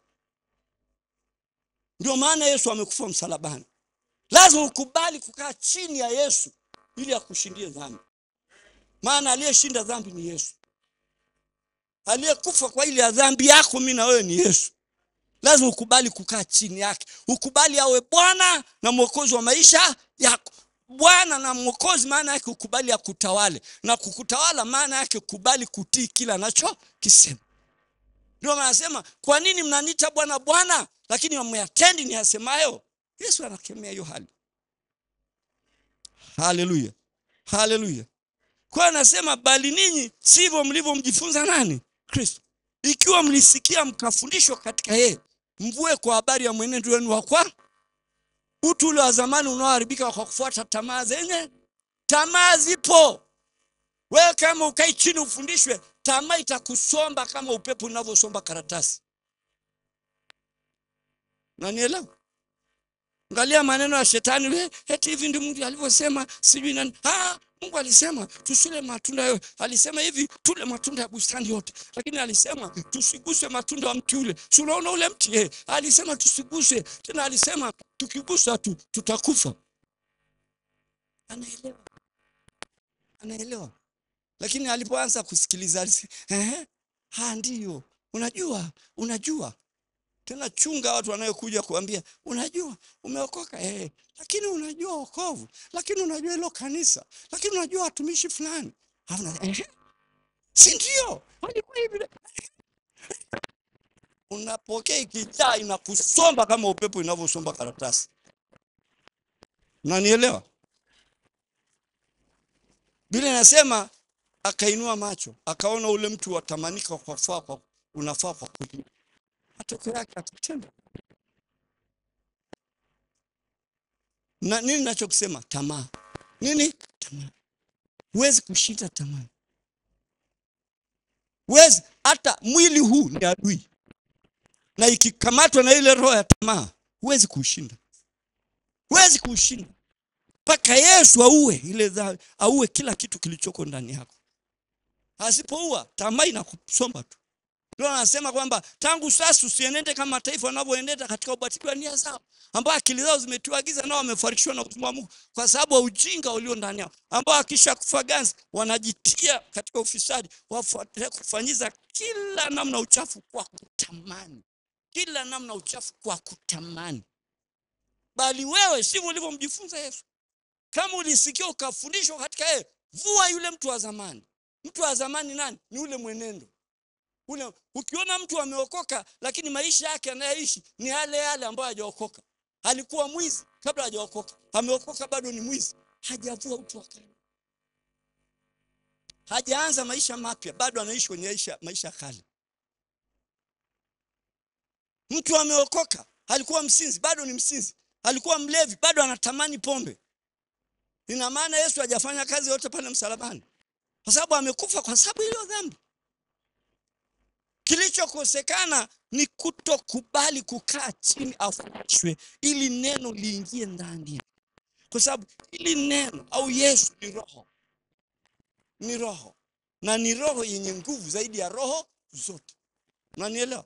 Ndio maana Yesu amekufa msalabani. Lazima ukubali kukaa chini ya Yesu ili akushindie dhambi. Maana aliyeshinda dhambi ni Yesu. Aliyekufa kwa ile ya dhambi yako mimi na wewe ni Yesu. Lazima ukubali kukaa chini yake. Ukubali awe Bwana na Mwokozi wa maisha yako. Bwana na Mwokozi maana yake ukubali akutawale, na kukutawala maana yake kubali kutii kila anachokisema. Ndio maana anasema, kwa nini mnaniita Bwana Bwana lakini hamyatendi niyasemayo? Yesu anakemea hiyo hali. Haleluya. Haleluya. Kwa anasema bali ninyi sivyo mlivyomjifunza nani? Kristo. Ikiwa mlisikia mkafundishwa katika yeye, mvue kwa habari ya mwenendo wenu wa kwa utu ule wa zamani unaoharibika kwa kufuata tamaa zenye. Tamaa zipo. Wewe kama ukai chini ufundishwe, tamaa itakusomba kama upepo unavyosomba karatasi. Unanielewa? Angalia maneno ya shetani yule, eti hivi ndio Mungu alivyosema, sijui nani. Mungu alisema tusile matunda yote. Alisema hivi tule matunda ya bustani yote. Lakini alisema tusiguse matunda ya mti ule. Si unaona ule mti? Alisema tusiguse. Tena alisema tukigusa tu tutakufa. Anaelewa. Anaelewa. Lakini alipoanza kusikiliza alisema, ndio. Unajua. Tena chunga watu wanayokuja kuambia, unajua umeokoka lakini unajua wokovu, lakini unajua hilo kanisa, lakini unajua watumishi fulani. Si ndio? Walikuwa hivi. Unapokea ikijaa inakusomba kama upepo inavyosomba karatasi. Unanielewa? Biblia inasema akainua macho, akaona ule mtu watamanika kwa unafaa kwa kulia. Matokeo yake atatenda. Na nini ninachokisema? Tamaa. Nini? Tamaa. Huwezi kushinda tamaa. Huwezi, hata mwili huu ni adui. Na ikikamatwa na ile roho ya tamaa, huwezi kushinda. Huwezi kushinda. Paka Yesu auwe ile dhambi, auwe kila kitu kilichoko ndani yako. Asipoua, tamaa inakusomba tu. Ndio anasema kwamba tangu sasa usienende kama mataifa wanavyoenenda katika ubatili wa nia zao, ambao akili zao zimetiwa giza nao wamefarikishwa na uzima wa Mungu kwa sababu ya ujinga ulio ndani yao, ambao akisha kufa ganzi wanajitia katika ufisadi, wafuatilia kufanyiza kila namna uchafu kwa kutamani. Kila namna uchafu kwa kutamani. Bali wewe sivyo ulivyomjifunza Yesu. Kama ulisikia ukafundishwa katika yeye, vua yule mtu wa zamani. Mtu wa zamani nani? Ni ule mwenendo. Ule, ukiona mtu ameokoka lakini maisha yake anayeishi ni yale ambayo hajaokoka. Alikuwa mwizi kabla hajaokoka. Ameokoka bado ni mwizi. Hajavua utu wake. Hajaanza maisha mapya, bado anaishi kwenye maisha kale. Mtu ameokoka, alikuwa msinzi, bado ni msinzi. Alikuwa mlevi, bado anatamani pombe. Ina maana Yesu hajafanya kazi yote pale msalabani. Kwa sababu amekufa kwa sababu ile dhambi. Kilichokosekana ni kutokubali kukaa chini afundishwe ili neno liingie ndani. Kwa sababu ili neno au Yesu ni roho. Ni roho. Na ni roho yenye nguvu zaidi ya roho zote. Unanielewa?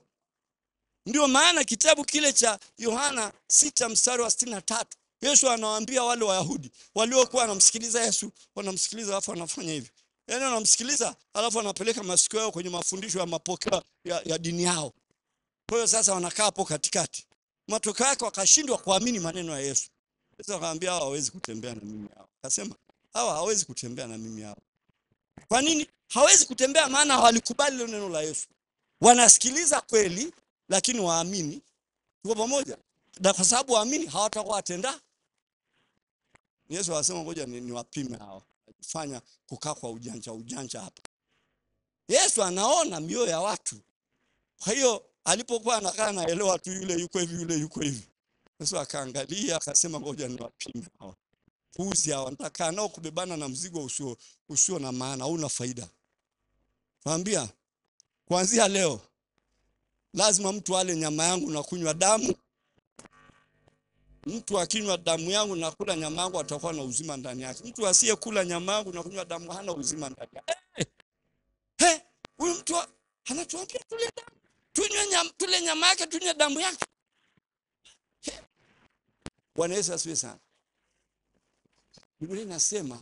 Ndio maana kitabu kile cha Yohana 6 mstari wa 63 Yesu anawaambia wale Wayahudi waliokuwa wanamsikiliza Yesu, wanamsikiliza alafu wanafanya hivi. Yaani wanamsikiliza alafu anapeleka masikio yao kwenye mafundisho ya mapokeo ya dini yao. Kwa hiyo sasa wanakaa hapo katikati. Matokeo yake wakashindwa kuamini maneno ya Yesu. Yesu akamwambia hawa hawezi kutembea na mimi hao. Akasema hawa hawezi kutembea na mimi hao. Kwa nini? Hawezi kutembea maana hawalikubali ile neno la Yesu. Wanasikiliza kweli lakini waamini. Tuko pamoja? Na kwa sababu waamini hawatakuwa watenda. Yesu anasema ngoja niwapime hao. Fanya kukaa kwa ujanja hapa. Yesu anaona mioyo ya watu. Kwa hiyo alipokuwa anakaa anaelewa tu yule yuko hivi yule yuko hivi. Yesu akaangalia akasema ngoja niwapime hao. Puzi hao nataka nao kubebana na mzigo usio na maana au na faida. Mwambia kuanzia leo lazima mtu ale nyama yangu na kunywa damu. Mtu akinywa damu yangu na kula nyama yangu atakuwa na uzima ndani yake. Mtu asiyekula nyama yangu na kunywa damu hana uzima ndani yake. Huyu mtu anatuambia tule damu. Tule nyama yake, tunywe damu yake. Bwana Yesu asifiwe sana. Biblia inasema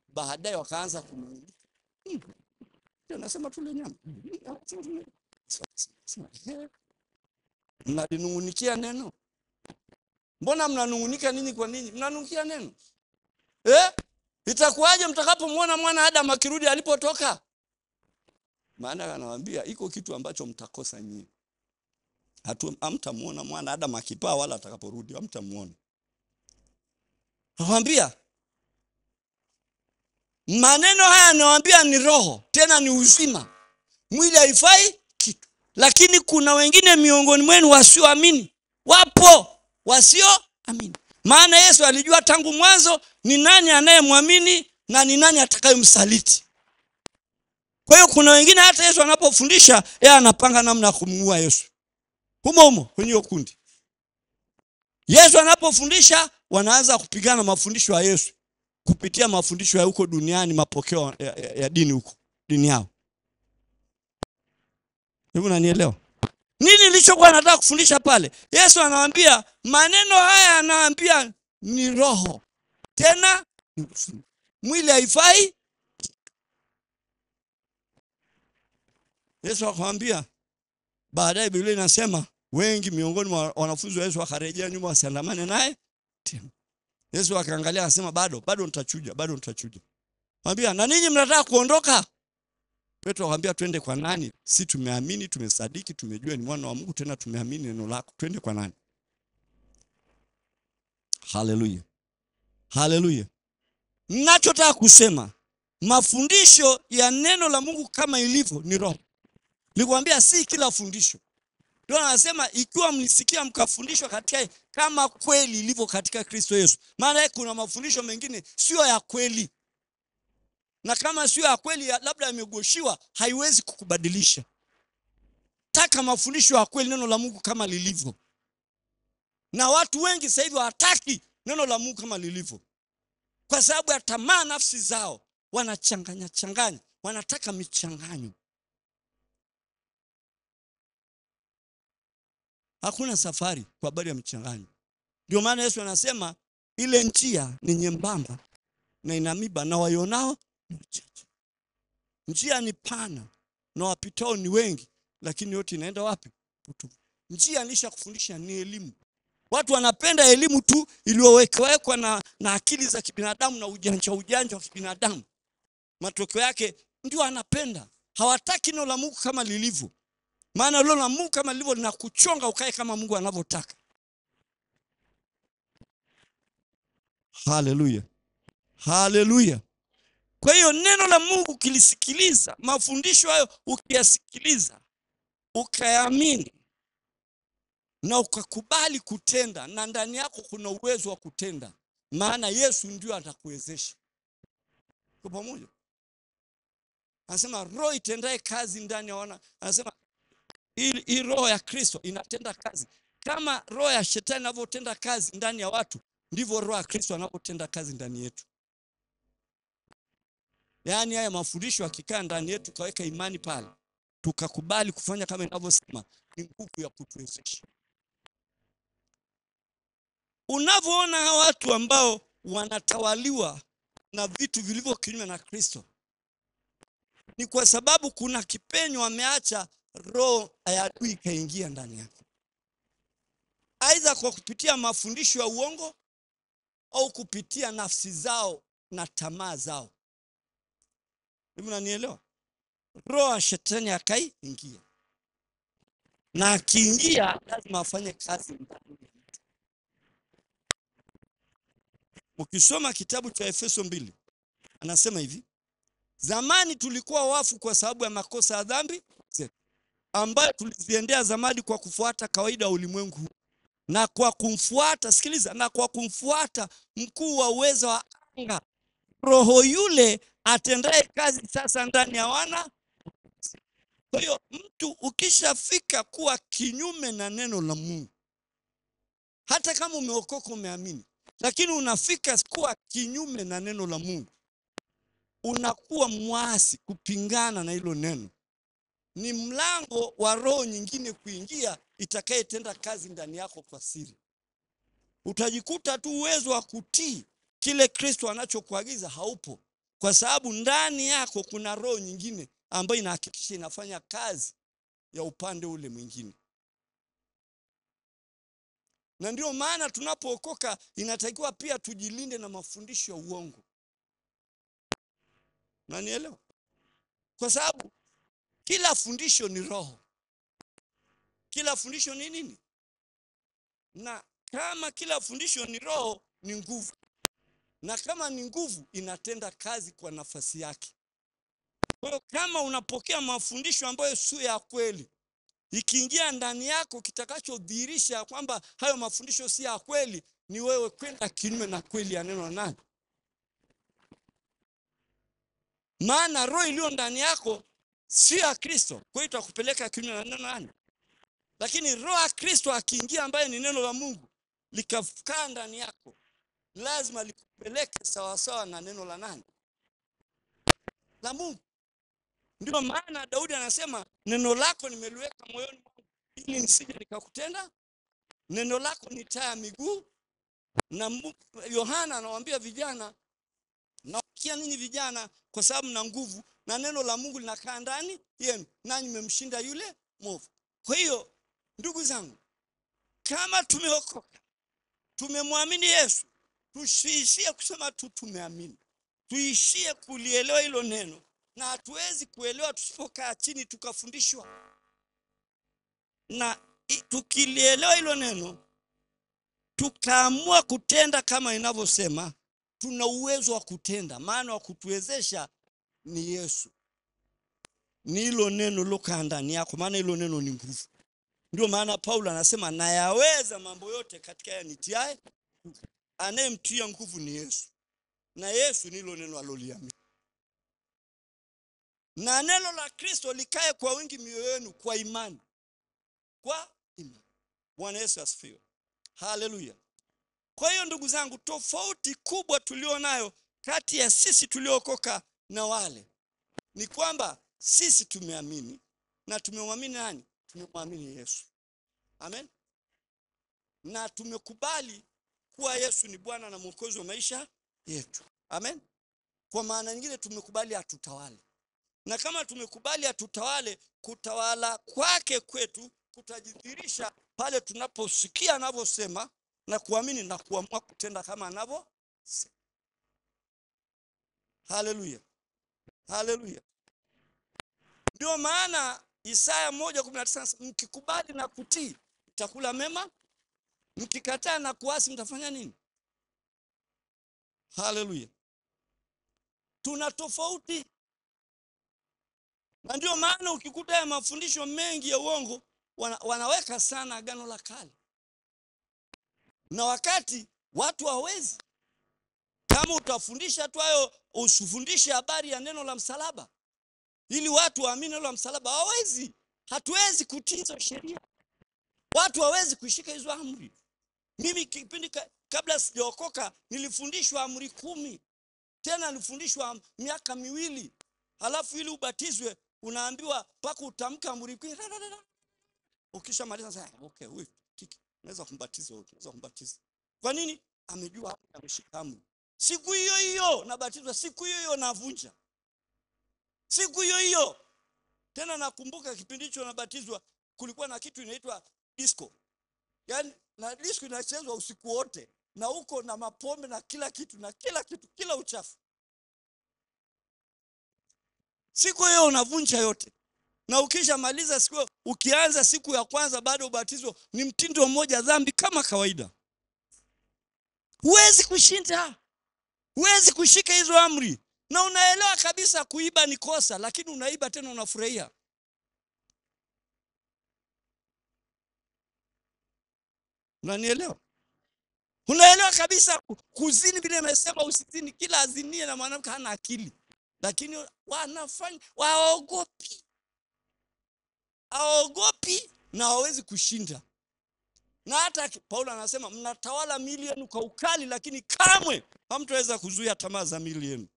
baadaye wakaanza kumnung'unika. Anasema tule nyama. Mnalinung'unikia neno. Mbona mnanung'unika nini kwa nini? Mnanung'unikia neno. Itakuwaje mtakapomuona mwana Adam akirudi alipotoka? Maana anawaambia iko kitu ambacho mtakosa nyinyi. Hamtamuona mwana Adam akipaa wala atakaporudi, hamtamuona. Anawaambia maneno haya anawaambia ni roho, tena ni uzima. Mwili haifai kitu. Lakini kuna wengine miongoni mwenu wasioamini. Wapo wasioamini. Maana Yesu alijua tangu mwanzo ni nani anayemwamini na ni nani atakayemsaliti. Kwa hiyo kuna wengine hata Yesu anapofundisha yeye anapanga namna ya kumuua Yesu. Humo kwenye kundi. Yesu anapofundisha wanaanza kupigana mafundisho ya Yesu kupitia mafundisho ya huko duniani, mapokeo ya dini huko, dini yao. Hebu unanielewa? Nini nilichokuwa nataka kufundisha pale? Yesu anawaambia maneno haya, anawaambia ni roho. Tena mwili haifai. Yesu akamwambia baadaye Biblia inasema wengi miongoni mwa wanafunzi wa Yesu wakarejea nyuma wasiandamane naye tena. Yesu akaangalia akasema bado nitachuja. Mwambia na ninyi mnataka kuondoka? Petro akamwambia twende kwa nani? Si tumeamini, tumesadiki, tumejua ni mwana wa Mungu, tena tumeamini neno lako. Twende kwa nani? Haleluya. Haleluya. Ninachotaka kusema mafundisho ya neno la Mungu kama ilivyo ni roho. Nikwambia si kila fundisho. Ndio anasema ikiwa mlisikia mkafundishwa katika kama kweli ilivyo katika Kristo Yesu. Maana kuna mafundisho mengine sio ya kweli. Na kama sio ya kweli labda yamegoshiwa, haiwezi kukubadilisha. Taka mafundisho ya kweli, neno la Mungu kama lilivyo. Na watu wengi sasa hivi hawataki neno la Mungu kama lilivyo. Kwa sababu ya tamaa nafsi zao, wanachanganya, wanataka michanganyo. Hakuna safari kwa habari ya michanganyo. Ndio maana Yesu anasema ile njia ni nyembamba na ina miiba na waionao ni wachache. Njia ni pana na wapitao ni wengi, lakini yote inaenda wapi? Potofu. Njia nisha kufundisha ni elimu. Watu wanapenda elimu tu iliyowekwa na akili za kibinadamu na ujanja wa kibinadamu. Matokeo yake ndio anapenda. Hawataki neno la Mungu kama lilivyo. Maana neno la Mungu kama lilivyo linakuchonga ukae kama Mungu anavyotaka. Haleluya. Haleluya. Kwa hiyo neno la Mungu ukilisikiliza, mafundisho hayo ukiyasikiliza, ukayaamini na ukakubali kutenda, na ndani yako kuna uwezo wa kutenda, maana Yesu ndio atakuwezesha. Kwa pamoja. Anasema roho itendaye kazi ndani ya wana. Anasema hii roho ya Kristo inatenda kazi. Kama roho ya shetani inavyotenda kazi ndani ya watu, ndivyo roho ya Kristo anapotenda kazi ndani yetu. Yaani haya mafundisho yakikaa ndani yetu, kaweka imani pale, tukakubali kufanya kama inavyosema, ni nguvu ya kutuwezesha. Unavyoona watu ambao wanatawaliwa na vitu vilivyo kinyume na Kristo, ni kwa sababu kuna kipenyo ameacha, roho ya adui ikaingia ndani yake, aidha kwa kupitia mafundisho ya uongo au kupitia nafsi zao na tamaa zao. Hivi unanielewa? Roho ya shetani akaingia, na akiingia lazima afanye kazi ndani. Ukisoma kitabu cha Efeso 2 anasema hivi: zamani tulikuwa wafu kwa sababu ya makosa ya dhambi zetu ambayo tuliziendea zamani kwa kufuata kawaida ya ulimwengu huu, na kwa kumfuata, sikiliza, na kwa kumfuata mkuu wa uwezo wa anga, roho yule atendaye kazi sasa ndani ya wana. Kwa hiyo mtu ukishafika kuwa kinyume na neno la Mungu, hata kama umeokoka umeamini, lakini unafika kuwa kinyume na neno la Mungu, unakuwa mwasi, kupingana na hilo neno, ni mlango wa roho nyingine kuingia itakayetenda kazi ndani yako kwa siri. Utajikuta tu uwezo wa kutii kile Kristo anachokuagiza haupo, kwa sababu ndani yako kuna roho nyingine ambayo inahakikisha inafanya kazi ya upande ule mwingine. Na ndio maana tunapookoka inatakiwa pia tujilinde na mafundisho ya uongo. Unanielewa? Kwa sababu kila fundisho ni roho. Kila fundisho ni nini? Na kama kila fundisho ni roho, ni nguvu. Na kama ni nguvu, inatenda kazi kwa nafasi yake. Kwa hiyo kama unapokea mafundisho ambayo sio ya kweli, ikiingia ndani yako, kitakachodhihirisha kwamba hayo mafundisho si ya kweli ni wewe kwenda kinyume na kweli ya neno la nani? Maana roho iliyo ndani yako si ya Kristo, kwa hiyo itakupeleka kinyume na neno la nani? Lakini roho ya Kristo akiingia, ambaye ni neno la Mungu, likakaa ndani yako, lazima likupeleke sawa sawa na neno la nani? La Mungu. Ndio maana Daudi anasema, neno lako nimeliweka moyoni mwangu ili nisije nikakutenda. Neno lako ni taa ya miguu. Na Yohana anawaambia vijana, nawakia ninyi vijana kwa sababu na nguvu, na neno la Mungu linakaa ndani yenu, nanyi mmemshinda yule mwovu. Kwa hiyo ndugu zangu, kama tumeokoka, tumemwamini Yesu, tusiishie kusema tu tumeamini, tuishie kulielewa hilo neno. Na hatuwezi kuelewa tusipokaa chini tukafundishwa. Na tukilielewa hilo neno, tukaamua kutenda kama inavyosema, tuna uwezo wa kutenda. Maana wa kutuwezesha ni Yesu, ni hilo neno lokaa ndani yako, maana hilo neno ni nguvu. Ndio maana Paulo anasema, nayaweza mambo yote katika yanitiaye. Anayemtia nguvu ni Yesu, na Yesu ni hilo neno aloliamini. Na neno la Kristo likae kwa wingi mioyoni kwa imani. Kwa imani. Bwana Yesu asifiwe. Haleluya. Kwa hiyo ndugu zangu, tofauti kubwa tulionayo kati ya sisi tuliokoka na wale ni kwamba sisi tumeamini. Na tumemwamini nani? Tumemwamini Yesu. Amen. Na tumekubali kuwa Yesu ni Bwana na Mwokozi wa maisha yetu. Amen. Kwa maana nyingine tumekubali atutawale. Na kama tumekubali atutawale, kutawala kwake kwetu kutajidhihirisha pale tunaposikia anavyosema na kuamini na kuamua kutenda kama anavyosema. Haleluya. Haleluya. Ndio maana Isaya 1:19, mkikubali na kutii mtakula mema, mkikataa na kuasi mtafanya nini? Haleluya. Tuna tofauti. Na ndio maana ukikuta ya mafundisho mengi ya uongo, wanaweka sana Agano la Kale. Na wakati watu hawezi, kama utafundisha tu hayo, usifundishe habari ya neno la msalaba ili watu waamini neno la msalaba, hawezi. Hatuwezi kutii hizo sheria. Watu hawezi kushika hizo amri. Mimi kipindi kabla sijaokoka nilifundishwa amri 10. Tena nilifundishwa miaka 2. Halafu ili ubatizwe Unaambiwa paka utamka amri kuu. Ukishamaliza sasa, okay, huyu tiki, unaweza kumbatiza huyu, unaweza kumbatiza. Kwa nini? Amejua ameshika amri. Siku hiyo hiyo nabatizwa, siku hiyo hiyo navunja. Siku hiyo hiyo. Tena nakumbuka kipindi hicho nabatizwa kulikuwa na kitu inaitwa disco. Yaani na disco inachezwa usiku wote na huko na mapombe na kila kitu na kila kitu, kila uchafu. Siku hiyo unavunja yote. Na ukishamaliza siku, ukianza siku ya kwanza bado ubatizo ni mtindo mmoja, dhambi kama kawaida. Huwezi kushinda. Huwezi kushika hizo amri. Na unaelewa kabisa kuiba ni kosa, lakini unaiba tena unafurahia. Unanielewa? Unaelewa kabisa kuzini vile nimesema usizini, kila azinie na mwanamke hana akili. Lakini wanafanya waogopi. Haogopi na hawezi kushinda. Na hata Paulo anasema mnatawala miili yenu kwa ukali, lakini kamwe hamtaweza kuzuia tamaa za miili yenu.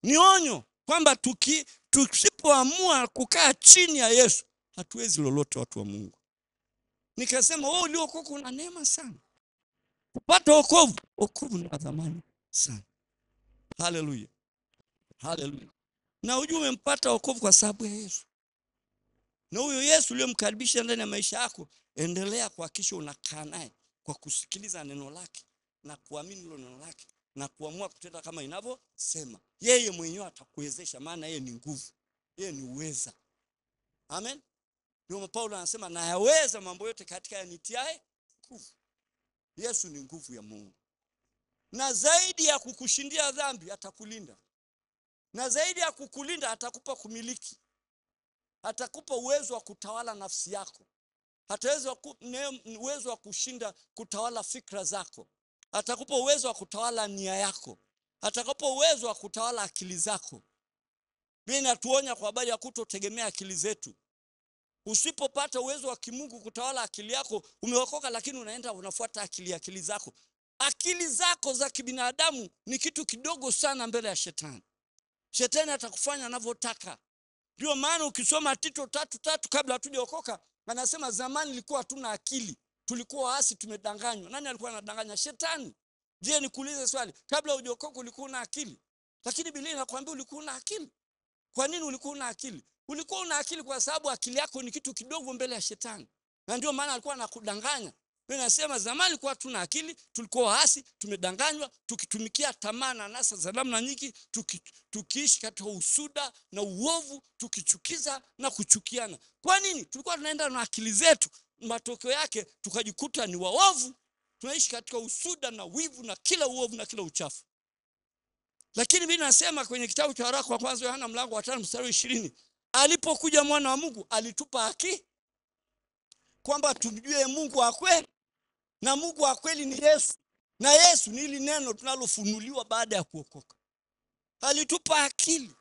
Ni onyo kwamba tusipoamua kukaa chini ya Yesu hatuwezi lolote, watu wa Mungu. Nikasema wewe uliokoka una neema sana. Kupata wokovu, wokovu ni thamani sana. Haleluya. Haleluya. Na ujue umempata wokovu kwa sababu ya Yesu. Na huyo Yesu uliyomkaribisha ndani ya maisha yako, endelea kuhakikisha unakaa naye kwa kusikiliza neno lake na kuamini hilo neno lake na kuamua kutenda kama inavyosema. Yeye mwenyewe atakuwezesha, maana yeye ni nguvu. Yeye ni uweza. Amen. Ndio Paulo anasema nayaweza mambo yote katika yanitiaye nguvu. Yesu ni nguvu ya Mungu. Na zaidi ya kukushindia dhambi atakulinda. Na zaidi ya kukulinda atakupa kumiliki. Atakupa uwezo wa kutawala nafsi yako. Ataweza uwezo wa kushinda kutawala fikra zako. Atakupa uwezo wa kutawala nia yako. Atakupa uwezo wa kutawala akili zako. Biblia inatuonya kwa habari ya kutotegemea akili zetu. Usipopata uwezo wa kimungu kutawala akili yako, umeokoka lakini unaenda unafuata akili zako. Akili zako za kibinadamu ni kitu kidogo sana mbele ya shetani. Shetani atakufanya anavyotaka. Ndio maana ukisoma Tito 3:3 kabla hatujaokoka, anasema zamani ilikuwa hatuna akili. Tulikuwa waasi, tumedanganywa. Nani alikuwa anadanganya? Shetani. Je, nikuulize swali, kabla hujaokoka ulikuwa na akili? Lakini Biblia inakwambia ulikuwa na akili. Kwa nini ulikuwa na akili? Ulikuwa una akili kwa sababu akili yako ni kitu kidogo mbele ya shetani. Na ndio maana alikuwa anakudanganya. Wewe unasema zamani kwa tuna akili, tulikuwa waasi, tumedanganywa, tukitumikia tamaa na anasa za namna nyingi, tukiishi katika usuda na uovu, tukichukiza na kuchukiana. Kwa nini? Tulikuwa tunaenda na akili zetu, matokeo yake tukajikuta ni waovu. Tunaishi katika usuda na wivu na kila uovu na kila uchafu. Lakini Biblia inasema kwenye kitabu cha waraka wa kwanza Yohana mlango wa 5 mstari 20, alipokuja mwana wa Mungu alitupa haki kwamba tumjue Mungu wa kweli, na Mungu wa kweli ni Yesu, na Yesu ni ile neno tunalofunuliwa baada ya kuokoka. Alitupa akili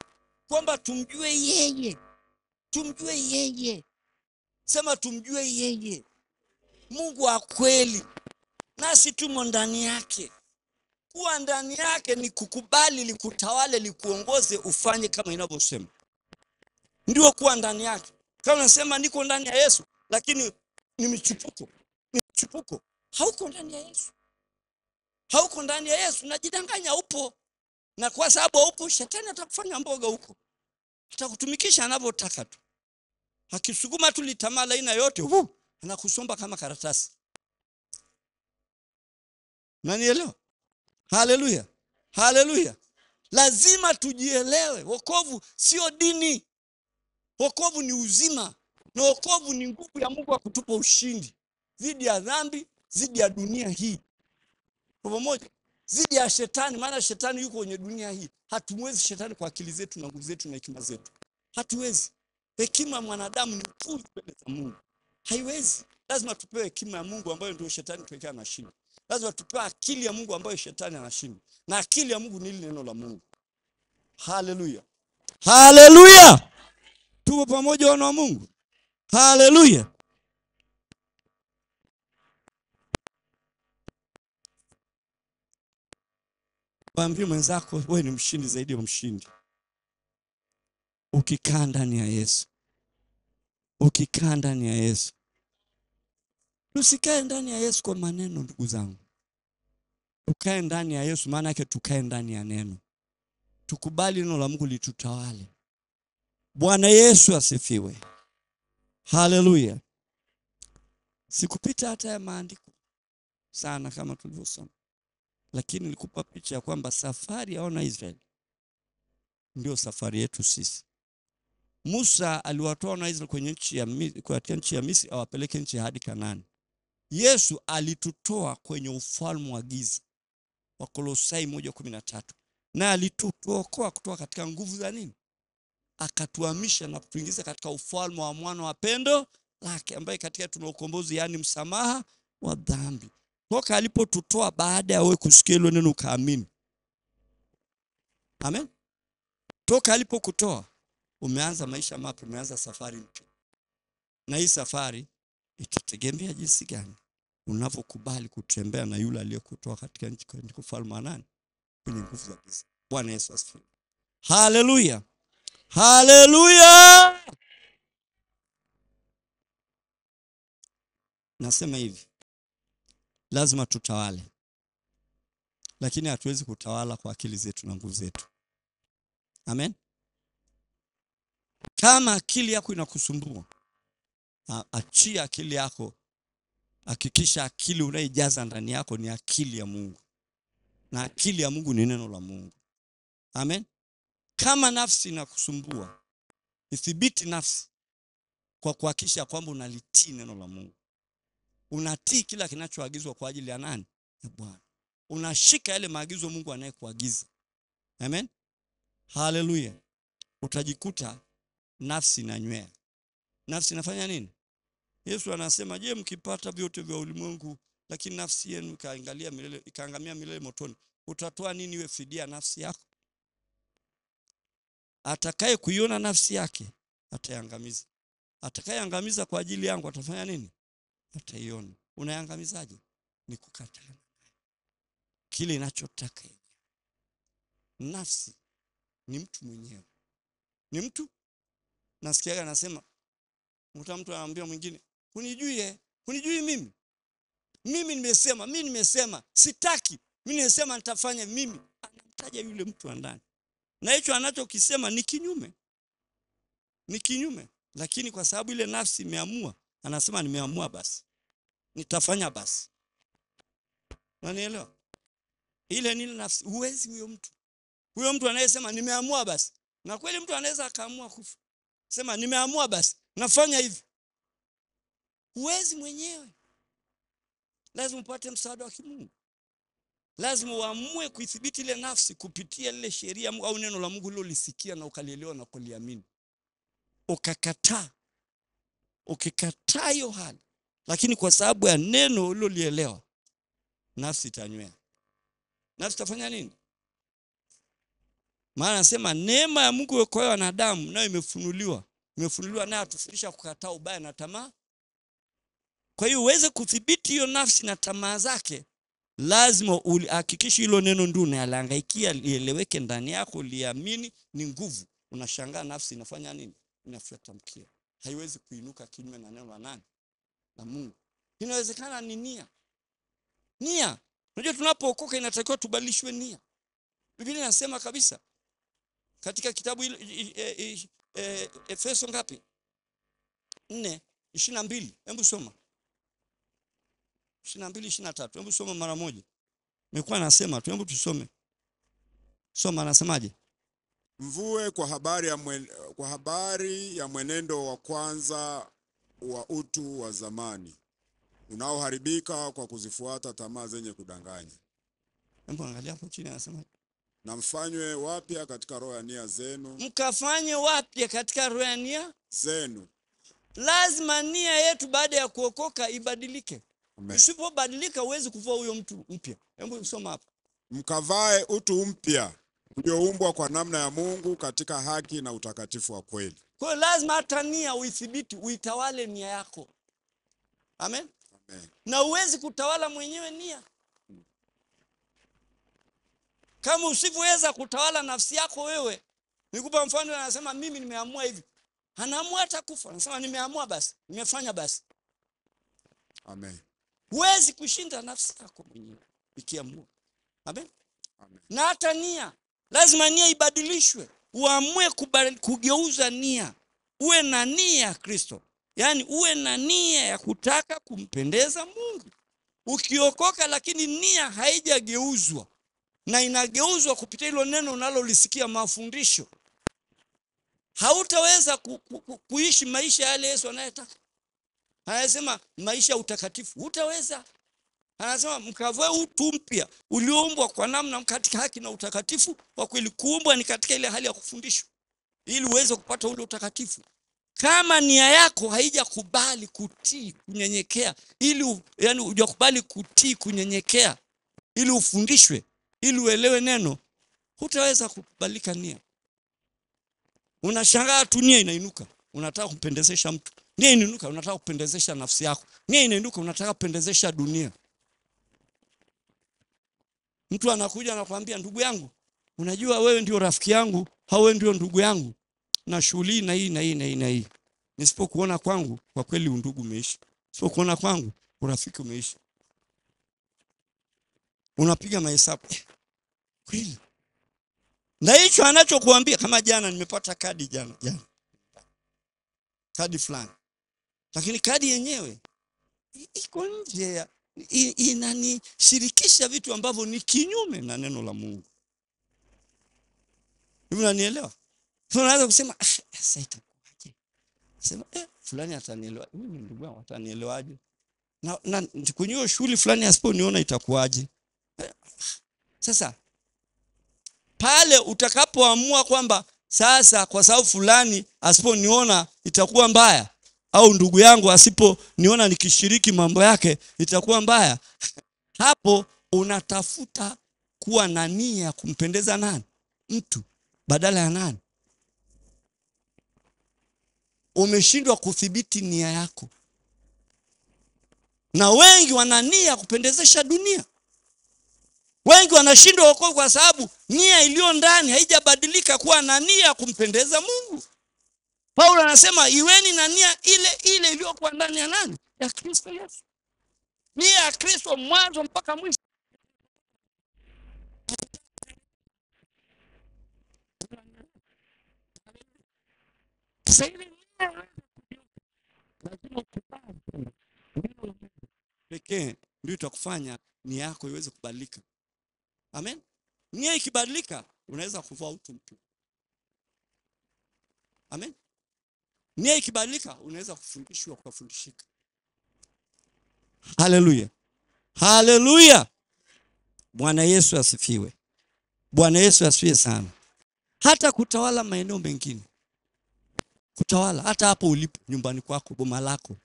kwamba tumjue yeye. Tumjue yeye. Sema tumjue yeye. Mungu wa kweli. Nasi tumo ndani yake. Kuwa ndani yake ni kukubali likutawale, likuongoze, ufanye kama inavyosema. Ndio kuwa ndani yake. Kama unasema niko ndani ya Yesu lakini ni michupuko. Ni michupuko. Hauko ndani ya Yesu. Hauko ndani ya Yesu, unajidanganya upo. Na kwa sababu upo, shetani atakufanya mboga huko. Atakutumikisha anavyotaka tu. Akisukuma tu litamaa aina yote, anakusomba kama karatasi. Unanielewa? Haleluya. Haleluya. Lazima tujielewe, wokovu sio dini. Wokovu ni uzima. Na wokovu ni nguvu ya Mungu ya kutupa ushindi dhidi ya dhambi, dhidi ya dunia hii. Kwa pamoja, dhidi ya shetani, maana shetani yuko kwenye dunia hii. Hatumwezi shetani kwa akili zetu na nguvu zetu na hekima zetu. Hatuwezi. Hekima ya mwanadamu ni upuzi mbele za Mungu. Haiwezi. Lazima tupewe hekima ya Mungu ambayo ndio shetani pekee anashinda. Lazima tupewe akili ya Mungu ambayo shetani anashinda. Na akili ya Mungu ni ile neno la Mungu. Haleluya. Haleluya. Tuko pamoja wana wa Mungu. Haleluya. Mwambie mwenzako wewe ni mshindi zaidi ya mshindi. Ukikaa ndani ya Yesu. Ukikaa ndani ya Yesu. Tusikae ndani ya Yesu kwa maneno, ndugu zangu. Ukae ndani ya Yesu, maana yake tukae ndani ya neno. Tukubali neno la Mungu litutawale. Bwana Yesu asifiwe. Haleluya. Sikupita hata ya maandiko sana kama tulivyosoma, lakini nilikupa picha ya kwamba safari ya wana Israeli ndio safari yetu sisi. Musa aliwatoa wana Israeli kwenye nchi ya Misri awapeleke nchi hadi Kanaani. Yesu alitutoa kwenye ufalme wa giza, Wakolosai 1:13, na alituokoa kutoka katika nguvu za nini? Akatuhamisha na kutuingiza katika ufalme wa mwana wa pendo lake, ambaye katika tuna ukombozi, yani msamaha wa dhambi. Toka alipotutoa, baada ya wewe kusikia hilo neno ukaamini. Amen. Toka alipokutoa umeanza maisha mapya, umeanza safari mpya. Na hii safari itategemea jinsi gani unavyokubali kutembea na yule aliyekutoa katika nchi kwa ufalme wa nani? Kwenye nguvu za giza. Bwana Yesu asifiwe. Haleluya. Haleluya. Nasema hivi, lazima tutawale, lakini hatuwezi kutawala kwa akili zetu na nguvu zetu. Amen. Kama akili yako inakusumbua, achia akili yako. Hakikisha akili unaijaza ndani yako ni akili ya Mungu, na akili ya Mungu ni neno la Mungu. Amen. Kama nafsi inakusumbua, ithibiti nafsi kwa kuhakikisha kwamba unalitii neno la Mungu. Unatii kila kinachoagizwa kwa ajili ya nani? Ya Bwana. Unashika yale maagizo Mungu anayekuagiza. Amen. Haleluya. Utajikuta nafsi inanywea. Nafsi inafanya nini? Yesu anasema, je, mkipata vyote vya ulimwengu lakini nafsi yenu ikaangamia milele motoni, utatoa nini iwe fidia nafsi yako? Atakaye kuiona nafsi yake ataiangamiza. Atakayeangamiza kwa ajili yangu atafanya nini? Ataiona. Unaangamizaje? Ni kukataa kile inachotaka. Nafsi ni mtu mwenyewe. Ni mtu. Nasikiaga anasema, mtu anamwambia mwingine, hunijui mimi. Mimi nimesema, sitaki. Mimi nimesema nitafanya mimi. Anamtaja yule mtu wa ndani. Na hicho anachokisema ni kinyume. Ni kinyume. Lakini kwa sababu ile nafsi imeamua, anasema nimeamua basi. Nitafanya basi. Unanielewa? Ile ni nafsi. Huwezi huyo mtu anayesema nimeamua basi. Na kweli mtu anaweza akaamua kufa. Sema nimeamua basi, nafanya hivi. Huwezi mwenyewe. Lazima upate msaada wa kimungu. Lazima uamue kuithibiti ile nafsi kupitia ile sheria au neno la Mungu ulilosikia na ukalielewa na kuliamini. Ukakataa hiyo hali. Lakini kwa sababu ya neno ulilolielewa, nafsi itanywea. Nafsi itafanya nini? Maana anasema neema ya Mungu kwa wanadamu nayo imefunuliwa nayo atufundisha kukataa ubaya na tamaa. Kwa hiyo uweze kudhibiti hiyo nafsi na tamaa zake, lazima uhakikishe hilo neno ndio unalihangaikia lieleweke ndani yako, liamini. Ni nguvu. Unashangaa nafsi inafanya nini? Inafuata mkia. Haiwezi kuinuka kinyume na neno la nani? La Mungu. Inawezekana ni nia. Unajua tunapookoka inatakiwa tubadilishwe nia. Biblia inasema kabisa katika kitabu Efeso ngapi? 4:22. Hebu soma. 22:23. Hebu soma mara moja. Nimekuwa nasema tu, hebu tusome. Soma, anasemaje? Mvue kwa habari ya mwenendo wa kwanza wa utu wa zamani, unaoharibika kwa kuzifuata tamaa zenye kudanganya. Hebu angalia hapo chini anasemaje? Na mfanywe wapya katika roho ya nia zenu. Mkafanye wapya katika roho ya nia zenu. Lazima nia yetu baada ya kuokoka ibadilike. Usipobadilika huwezi kuvua huyo mtu mpya. Hebu soma hapa. Mkavae utu mpya ulioumbwa kwa namna ya Mungu katika haki na utakatifu wa kweli. Kwa hiyo lazima hata nia uithibiti, uitawale nia yako. Amen. Amen. Na huwezi kutawala mwenyewe nia. Kama usivyoweza kutawala nafsi yako wewe, Nikupa mfano, anasema mimi nimeamua hivi. Anaamua hata kufa. Anasema nimeamua basi, nimefanya basi. Amen. Huwezi kushinda nafsi yako mwenyewe ikiamua. Amen. Amen. Na hata nia, lazima nia ibadilishwe. Uamue kugeuza nia. Uwe na nia ya Kristo. Yaani uwe na nia ya kutaka kumpendeza Mungu. Ukiokoka lakini nia haijageuzwa, na inageuzwa kupitia hilo neno unalolisikia, mafundisho, hautaweza kuishi maisha yale Yesu anayetaka. Anasema maisha ya utakatifu, hutaweza. Anasema mkavae utu mpya ulioumbwa kwa namna katika haki na utakatifu wa kweli. Kuumbwa ni katika ile hali ya kufundishwa ili uweze kupata ule utakatifu. Kama nia yako haijakubali kutii, kunyenyekea, yani hujakubali kutii, kunyenyekea ili ufundishwe, ili uelewe neno, hutaweza kukubalika nia. Unashangaa tu nia inainuka, unataka kumpendezesha mtu. Nia inainuka, unataka kupendezesha nafsi yako. Nia inainuka, unataka kupendezesha dunia. Mtu anakuja anakuambia, ndugu yangu, unajua wewe ndio rafiki yangu, au wewe ndio ndugu yangu, na shughuli na hii na hii na hii na hii. Nisipokuona kwangu, kwa kweli undugu umeisha. Nisipokuona kwangu, urafiki umeisha. Unapiga mahesabu. Kweli. Na hicho anachokuambia, kama jana nimepata kadi jana. Kadi fulani. Lakini kadi yenyewe iko nje, inanishirikisha vitu ambavyo ni kinyume na neno la Mungu. Hivi unanielewa? Tunaweza kusema sasa itakuwaje? Sema fulani atanielewa. Mimi ndugu yangu atanielewaje? Na kwenye hiyo shughuli fulani asiponiona itakuwaje? Sasa pale utakapoamua kwamba sasa kwa sababu fulani asiponiona itakuwa mbaya, au ndugu yangu asiponiona nikishiriki mambo yake itakuwa mbaya, hapo unatafuta kuwa na nia ya kumpendeza nani? Mtu badala ya nani? Umeshindwa kudhibiti nia yako. Na wengi wana nia kupendezesha dunia. Wengi wanashindwa wokovu kwa sababu nia iliyo ndani haijabadilika kuwa na nia kumpendeza Mungu. Paulo anasema iweni na nia ile ile iliyokuwa ndani ya nani? Ya Kristo Yesu. Nia ya Kristo mwanzo mpaka mwisho. Pekee ndio itakufanya nia yako iweze kubadilika. Amen. Nia ikibadilika, unaweza kuvaa utu mpya. Amen. Nia ikibadilika, unaweza kufundishwa, kufundishika. Haleluya. Haleluya. Bwana Yesu asifiwe. Bwana Yesu asifiwe sana. Hata kutawala maeneo mengine. Kutawala hata hapo ulipo, nyumbani kwako, boma lako,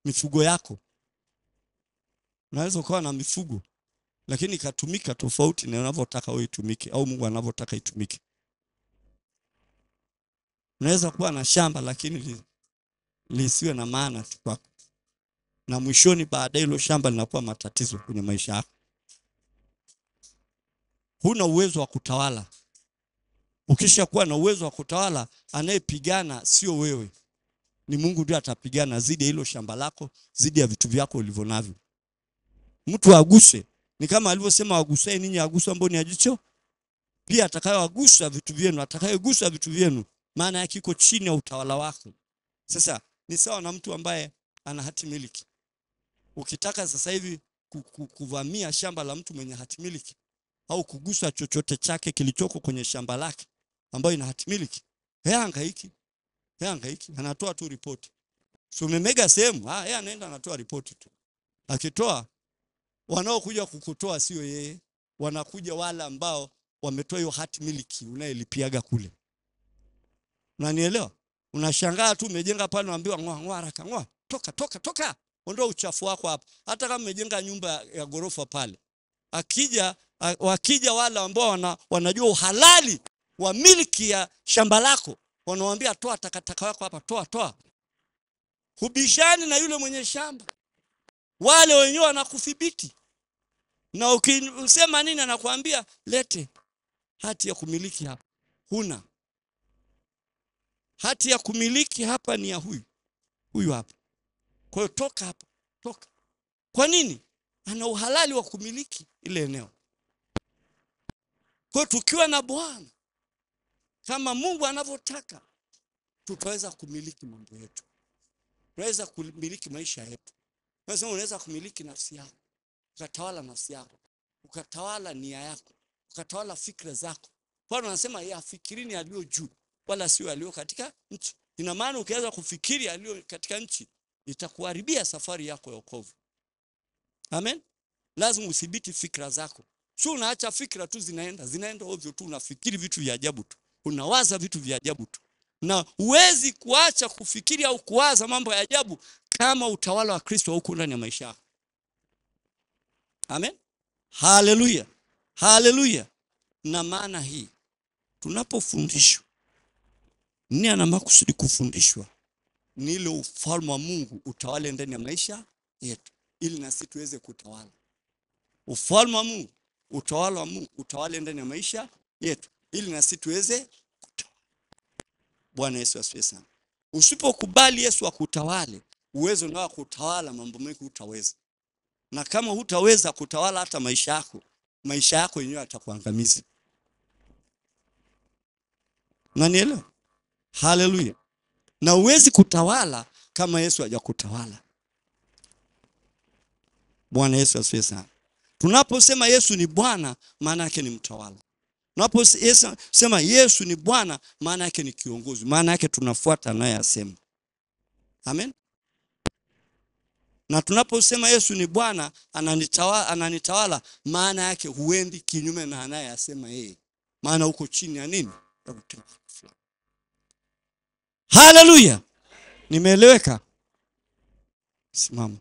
mifugo yako. Unaweza kuwa na mifugo lakini ikatumika tofauti na unavyotaka wewe itumike, au Mungu anavyotaka itumike. Unaweza kuwa na shamba lakini lisiwe na maana tu kwako, na mwishoni baadaye hilo shamba linakuwa matatizo kwenye maisha yako. Huna uwezo wa kutawala. Ukishakuwa na uwezo wa kutawala, anayepigana sio wewe, ni Mungu ndiye atapigana zidi ya hilo shamba lako, zidi ya vitu vyako ulivyonavyo. Mtu aguse, ni kama alivyosema waguseni ninyi aguswa mboni ya jicho, pia atakayewagusa vitu vyenu, atakayegusa vitu vyenu, maana yake iko chini ya utawala wako. Sasa ni sawa na mtu ambaye ana hati miliki. Ukitaka sasa hivi kuvamia shamba la mtu mwenye hati miliki, au kugusa chochote chake kilichoko kwenye shamba lake ambayo ina hati miliki, hangaiki, anatoa tu ripoti. So umemega sehemu, yeye anaenda anatoa ripoti tu. Akitoa, wanaokuja kukutoa sio yeye, wanakuja wale ambao wametoa hiyo hati miliki unayelipiaga kule. Unanielewa? Unashangaa tu umejenga pale, unaambiwa ngoa haraka, ngoa, toka. Ondoa uchafu wako hapa. Hata kama umejenga nyumba ya gorofa pale, wakija wale ambao wanajua uhalali wa miliki ya shamba lako, wanawaambia toa takataka yako hapa, toa. Hubishani na yule mwenye shamba. Wale wenyewe wanakudhibiti. Na ukisema nini anakuambia lete hati ya kumiliki hapa. huna. Hati ya kumiliki hapa ni ya huyu hapa. Kwa hiyo toka hapa, toka. Kwa nini? Ana uhalali wa kumiliki ile eneo. Kwa hiyo tukiwa na Bwana kama Mungu anavyotaka, tutaweza kumiliki mambo yetu. Unaweza kumiliki maisha yetu. Unaweza kumiliki nafsi yako. Ukatawala nafsi yako. Ukatawala nia yako. Ukatawala fikra zako. Paulo anasema yafikirini yaliyo juu, wala sio yaliyo katika nchi. Ina maana ukianza kufikiri yaliyo katika nchi, itakuharibia safari yako ya wokovu. Amen. Lazima udhibiti fikra zako. Sio unaacha fikra tu zinaenda ovyo tu, unafikiri vitu vya ajabu tu. Unawaza vitu vya ajabu tu. Na huwezi kuacha kufikiri au kuwaza mambo ya ajabu kama utawala wa Kristo huko ndani ya maisha yako. Amen. Haleluya. Haleluya. Na maana hii, tunapofundishwa, nini ana makusudi kufundishwa? Ni ile ufalme wa Mungu utawale ndani ya maisha yetu, ili na sisi tuweze kutawala. Ufalme wa Mungu, utawala wa Mungu utawale ndani ya maisha yetu, ili na sisi tuweze kutawala. Bwana Yesu asifiwe sana. Usipokubali Yesu akutawale, uwezo nao kutawala mambo mengi hutaweza. Na kama hutaweza kutawala hata maisha yako yenyewe yatakuangamiza. Unanielewa? Haleluya. Na uwezi kutawala kama Yesu hajakutawala. Bwana Yesu asifiwe sana. Tunaposema Yesu ni Bwana, maana yake ni mtawala. Tunaposema Yesu ni Bwana, maana yake ni kiongozi. Maana yake tunafuata naye asema. Amen. Na tunaposema Yesu ni Bwana, ananitawala, maana yake huendi kinyume na anayesema yeye. Maana uko chini ya nini? Haleluya. Nimeeleweka? Simama.